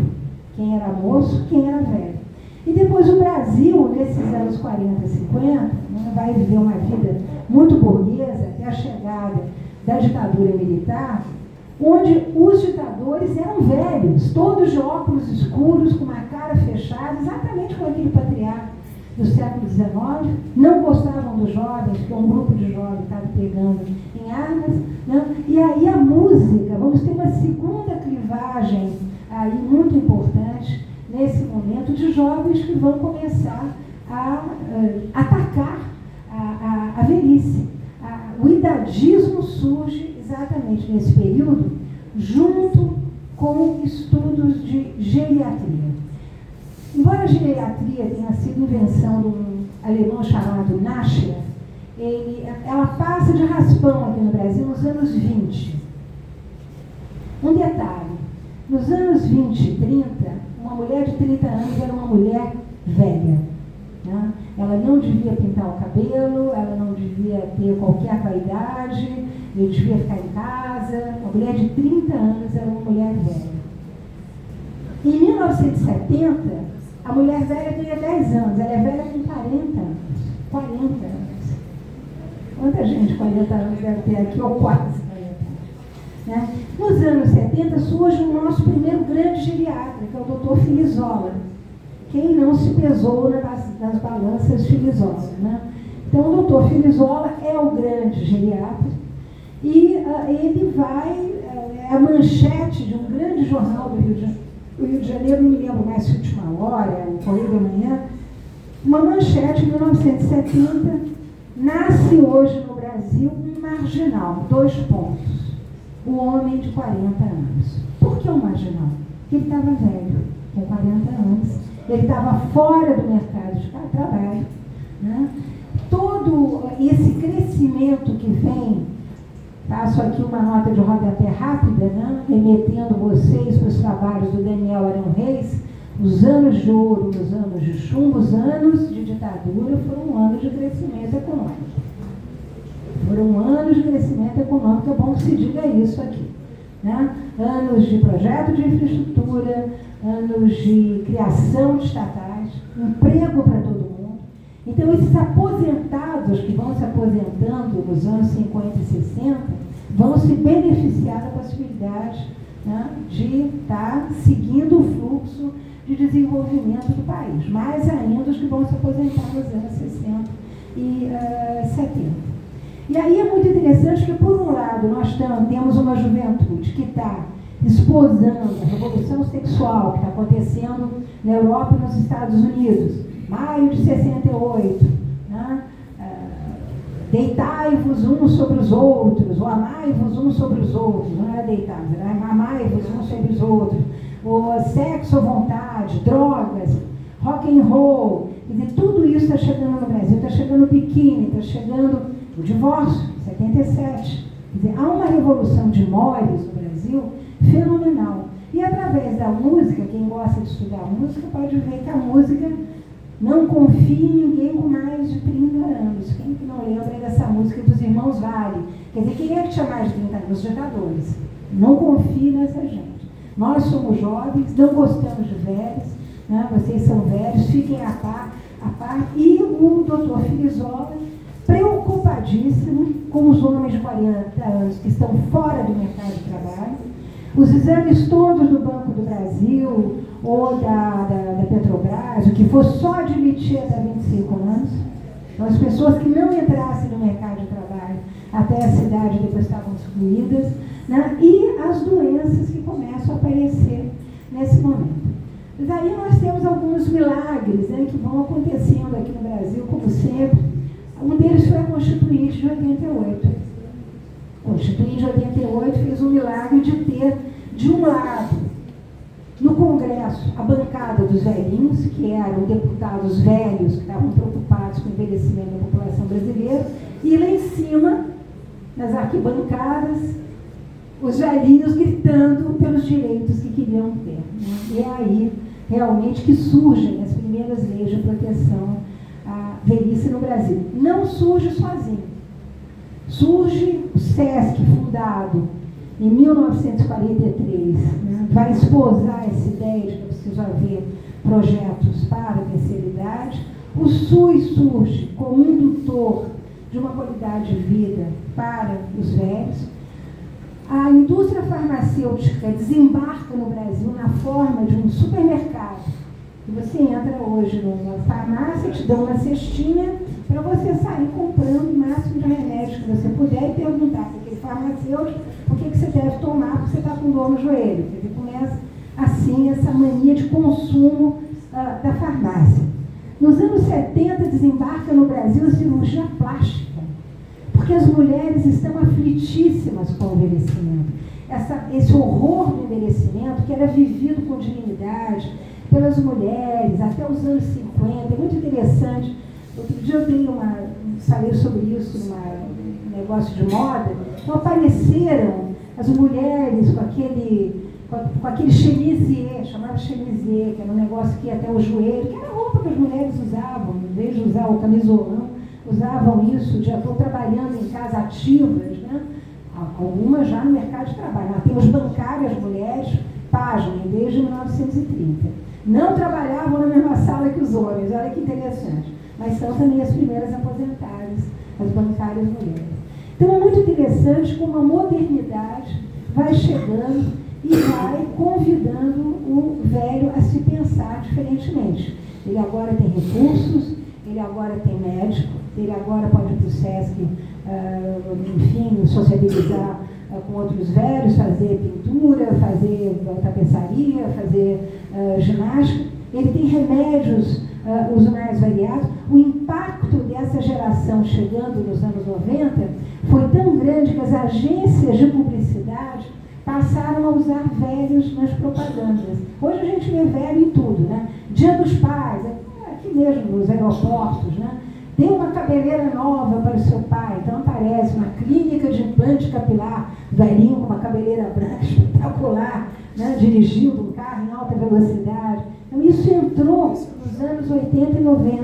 Quem era moço, quem era velho. E depois o Brasil, nesses anos 40, 50, né, vai viver uma vida muito burguesa até a chegada da ditadura militar, onde os ditadores eram velhos, todos de óculos escuros, com uma cara fechada, exatamente como aquele patriarca do século XIX, não gostavam dos jovens, porque um grupo de jovens estava pegando em armas, né? E aí a música, vamos ter uma segunda clivagem aí muito importante, nesse momento, de jovens que vão começar a atacar a velhice. O idadismo surge exatamente nesse período, junto com estudos de geriatria. Embora a geriatria tenha sido invenção de um alemão chamado Nascher, ela passa de raspão aqui no Brasil nos anos 20. Um detalhe, nos anos 20 e 30, uma mulher de 30 anos era uma mulher velha. Né? Ela não devia pintar o cabelo, ela não devia ter qualquer vaidade, ele devia ficar em casa. Uma mulher de 30 anos era uma mulher velha. Em 1970, a mulher velha tinha 10 anos, ela é velha com 40 anos. 40 anos. Quanta gente 40 anos deve ter aqui, ou quase 40 anos. Né? Nos anos 70 surge o nosso primeiro grande geriatra, que é o Dr. Filizola. Quem não se pesou nas balanças Filizola, né? Então, o doutor Filizola é o grande geriatra e ele vai, a manchete de um grande jornal do Rio de Janeiro, não me lembro mais se Última Hora, o Correio da Manhã, uma manchete de 1970, nasce hoje no Brasil um marginal, 2 pontos, o homem de 40 anos. Por que um marginal? Porque ele estava velho, com 40 anos. Ele estava fora do mercado de trabalho, né? todo esse crescimento que vem, passo aqui uma nota de rodapé rápida, né, remetendo vocês para os trabalhos do Daniel Arão Reis. Os anos de ouro, os anos de chumbo, os anos de ditadura foram anos de crescimento econômico. Foram anos de crescimento econômico, é bom que se diga isso aqui. Né? Anos de projeto de infraestrutura, anos de criação de estatais, emprego para todo mundo. Então, esses aposentados que vão se aposentando nos anos 50 e 60 vão se beneficiar da possibilidade, né, de estar seguindo o fluxo de desenvolvimento do país. Mais ainda os que vão se aposentar nos anos 60 e 70. E aí é muito interessante que, por um lado, nós temos uma juventude que está esposando a revolução sexual que está acontecendo na Europa e nos Estados Unidos, maio de 68, né? Deitai-vos uns sobre os outros, ou amai-vos uns sobre os outros, não era deitai-vos, era amai-vos uns sobre os outros, ou sexo à vontade, drogas, rock and roll, quer dizer, tudo isso está chegando no Brasil, está chegando o biquíni, está chegando o divórcio, 77. Quer dizer, há uma revolução de mores no Brasil fenomenal. E através da música, quem gosta de estudar música pode ver que a música não confia em ninguém com mais de 30 anos. Quem que não lembra dessa música dos Irmãos Vale? Quer dizer, quem é que tinha mais de 30 anos? Os ditadores. Não confie nessa gente. Nós somos jovens, não gostamos de velhos, né? Vocês são velhos, fiquem a par. E o doutor Filizola, preocupadíssimo com os homens de 40 anos que estão fora do mercado de trabalho, os exames todos do Banco do Brasil ou da Petrobras, o que for só admitir até 25 anos, então as pessoas que não entrassem no mercado de trabalho até essa idade depois estavam excluídas, né? E as doenças que começam a aparecer nesse momento. Mas aí nós temos alguns milagres, né, que vão acontecendo aqui no Brasil, como sempre. Um deles foi a Constituinte de 88. A Constituinte de 88 fez um milagre de ter, de um lado, no Congresso, a bancada dos velhinhos, que eram deputados velhos, que estavam preocupados com o envelhecimento da população brasileira, e lá em cima, nas arquibancadas, os velhinhos gritando pelos direitos que queriam ter. Né? E é aí, realmente, que surgem as primeiras leis de proteção à velhice no Brasil. Não surge sozinho. Surge o SESC, fundado em 1943, né? Vai esposar essa ideia de que é preciso haver projetos para a terceira idade. O SUS surge como indutor de uma qualidade de vida para os velhos. A indústria farmacêutica desembarca no Brasil na forma de um supermercado. E você entra hoje numa farmácia, te dão uma cestinha para você sair comprando o máximo de remédios que você puder e perguntar para aquele farmacêutico o que você deve tomar porque você está com dor no joelho. Quer dizer, começa assim essa mania de consumo da farmácia. Nos anos 70 desembarca no Brasil a cirurgia plástica, porque as mulheres estão aflitíssimas com o envelhecimento. Esse horror do envelhecimento, que era vivido com dignidade pelas mulheres até os anos 50, é muito interessante. Outro dia eu falei sobre isso num negócio de moda. Então apareceram as mulheres com aquele chemisier, chamava chemisier, que era um negócio que ia até o joelho, que era a roupa que as mulheres usavam, em vez de usar o camisolão, usavam isso, já estão trabalhando em casa ativas, né? Algumas já no mercado de trabalho. Nós temos bancárias mulheres, página, desde 1930. Não trabalhavam na mesma sala que os homens, olha que interessante. Mas são também as primeiras aposentadas, as bancárias mulheres. Então é muito interessante como a modernidade vai chegando e vai convidando o velho a se pensar diferentemente. Ele agora tem recursos, ele agora tem médico, ele agora pode ir para o SESC, enfim, sociabilizar com outros velhos, fazer pintura, fazer tapeçaria, fazer ginástica. Ele tem remédios, os mais variados. O impacto dessa geração chegando nos anos 90 foi tão grande que as agências de publicidade passaram a usar velhos nas propagandas. Hoje a gente vê velho em tudo, né? Dia dos Pais, aqui mesmo nos aeroportos, né? Dê uma cabeleira nova para o seu pai. Então aparece uma clínica de implante capilar, velhinho com uma cabeleira branca espetacular, né, dirigindo um carro em alta velocidade. Então isso entrou nos anos 80 e 90.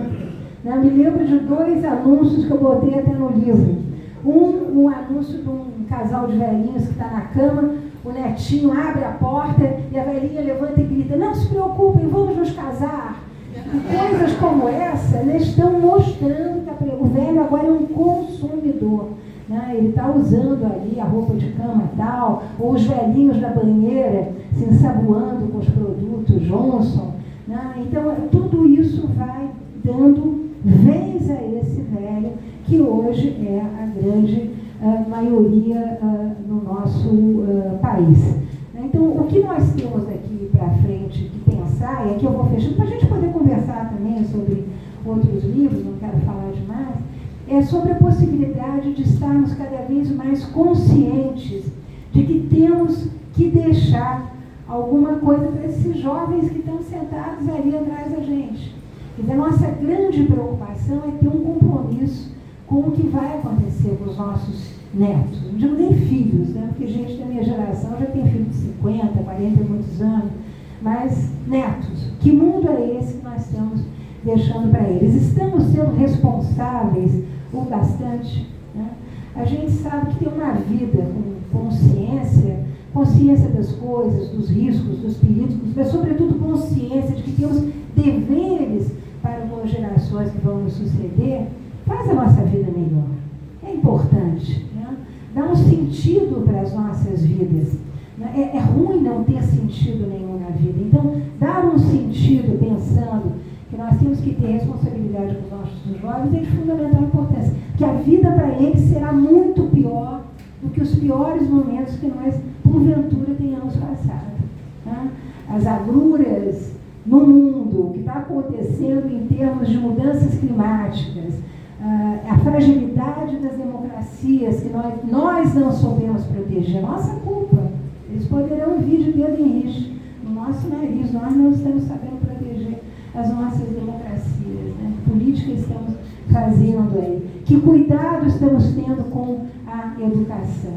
Né? Me lembro de 2 anúncios que eu botei até no livro. Um anúncio de um casal de velhinhos que está na cama, o netinho abre a porta e a velhinha levanta e grita: não se preocupem, vamos nos casar. E coisas como essa, né, estão mostrando que o velho agora é um consumidor. Né? Ele está usando ali a roupa de cama e tal, ou os velhinhos da banheira se ensaboando com os produtos Johnson. Né? Então, tudo isso vai dando vez a esse velho, que hoje é a grande maioria no nosso país. Então, o que nós temos daqui para frente que pensar, e aqui eu vou fechando, para a gente poder conversar também sobre outros livros, não quero falar demais, é sobre a possibilidade de estarmos cada vez mais conscientes de que temos que deixar alguma coisa para esses jovens que estão sentados ali atrás da gente. Quer dizer, a nossa grande preocupação é ter um compromisso com o que vai acontecer com os nossos netos. Não digo nem filhos, né? Porque gente da minha geração já tem filhos de 50, 40 e muitos anos, mas netos. Que mundo é esse que nós estamos deixando para eles? Estamos sendo responsáveis o bastante? Né? A gente sabe que tem uma vida com consciência das coisas, dos riscos, dos perigos, mas sobretudo consciência de que temos deveres para as gerações que vão nos suceder, faz a nossa vida melhor. É importante, né? Dá um sentido para as nossas vidas. Né? É ruim não ter sentido nenhum na vida. Então, dar um sentido pensando que nós temos que ter responsabilidade com os nossos jovens é de fundamental importância. Porque a vida para eles será muito pior do que os piores momentos que nós, porventura, tenhamos passado. Né? As agruras no mundo, o que está acontecendo em termos de mudanças climáticas, a fragilidade das democracias que nós não soubemos proteger, nossa culpa. Eles poderão vir de dedo em riste no nosso nariz, nós não estamos sabendo proteger as nossas democracias. Né? Que política estamos fazendo aí? Que cuidado estamos tendo com a educação?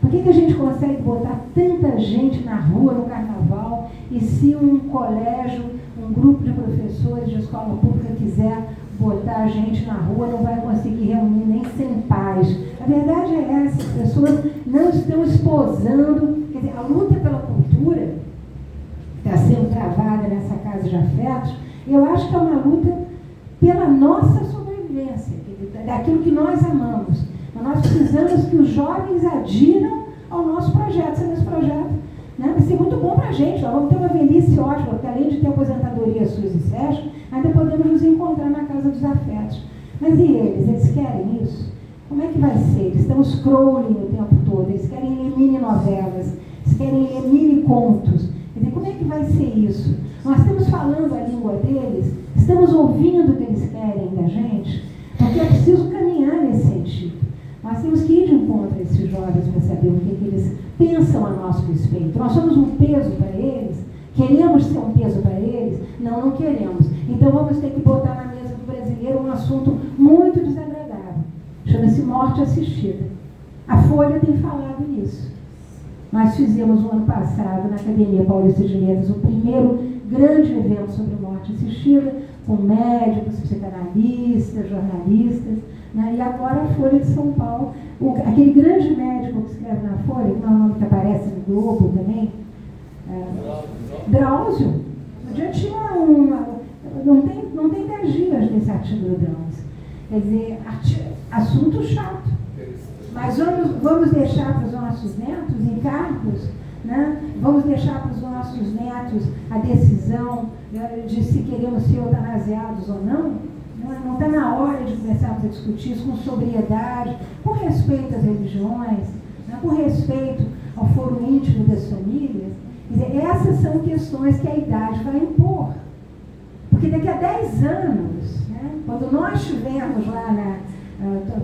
Por que a gente consegue botar tanta gente na rua no carnaval e se um colégio, um grupo de professores de escola pública quiser botar a gente na rua, não vai conseguir reunir nem 100 pais? A verdade é essa, as pessoas não estão esposando, quer dizer, a luta pela cultura que está sendo travada nessa casa de afetos, eu acho que é uma luta pela nossa sobrevivência, daquilo que nós amamos. Mas nós precisamos que os jovens adiram ao nosso projeto, esse é nosso projeto. Né? Vai ser muito bom para a gente, nós vamos ter uma velhice ótima, porque além de ter aposentadoria SUS e SESC, ainda podemos nos encontrar na casa dos afetos. Mas e eles? Eles querem isso? Como é que vai ser? Eles estão scrolling o tempo todo, eles querem ler mini-novelas, eles querem ler mini-contos. Quer dizer, como é que vai ser isso? Nós estamos falando a língua deles, estamos ouvindo o que eles querem da gente, porque é preciso caminhar nesse sentido. Nós temos que ir de encontro a esses jovens para saber o que eles pensam a nosso respeito. Nós somos um peso para eles? Queremos ser um peso para eles? Não, não queremos. Então vamos ter que botar na mesa do brasileiro um assunto muito desagradável. Chama-se morte assistida. A Folha tem falado nisso. Nós fizemos no ano passado, na Academia Paulista de Letras, o primeiro grande evento sobre morte assistida, com médicos, psicanalistas, jornalistas, né? E agora a Folha de São Paulo, aquele grande médico que escreve na Folha, que não é o nome que aparece no Globo também, Drauzio, já tinha não tem 10 dias desse artigo do Drauzio. Quer dizer, assunto chato. Mas vamos deixar para os nossos netos encargos, né? Vamos deixar para os nossos netos a decisão de se queremos ser eutanasiados ou não? Não está na hora de começarmos a discutir isso com sobriedade, com respeito às religiões, né? Com respeito ao foro íntimo das famílias? Quer dizer, essas são questões que a idade vai impor. Porque daqui a 10 anos, né, quando nós estivermos lá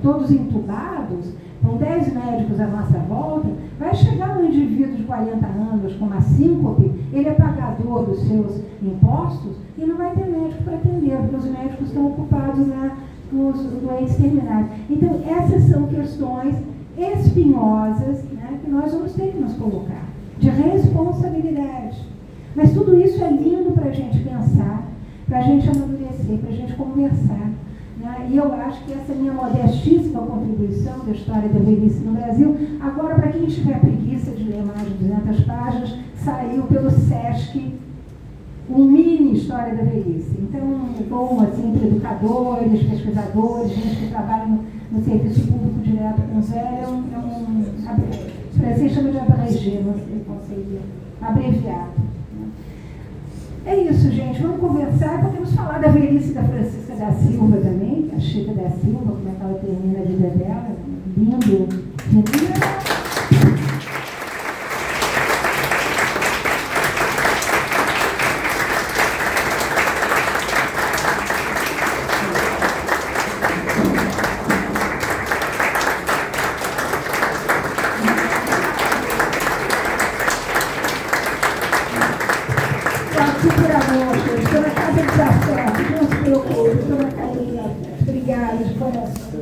todos entubados, com 10 médicos à nossa volta, vai chegar um indivíduo de 40 anos com uma síncope, ele é pagador dos seus impostos e não vai ter médico para atender, porque os médicos estão ocupados lá no doentes terminais. Então, essas são questões espinhosas, né, que nós vamos ter que nos colocar, de responsabilidade. Mas tudo isso é lindo para a gente pensar, para a gente amadurecer, para a gente conversar. Né? E eu acho que essa minha modestíssima contribuição da história da velhice no Brasil, agora, para quem tiver preguiça de ler mais de 200 páginas, saiu pelo SESC um mini história da velhice. Então, bom, assim, para educadores, pesquisadores, gente que trabalha no serviço público direto com os velhos, o francês chama de abrégé, não sei qual seria, abreviado. Né? É isso, gente, vamos conversar, podemos falar da velhice da Francisca da Silva também, a Chica da Silva, como é que ela termina a vida dela, lindo, estou na casa dos afetos, não se preocupe, estou na carinha. Obrigada, de coração.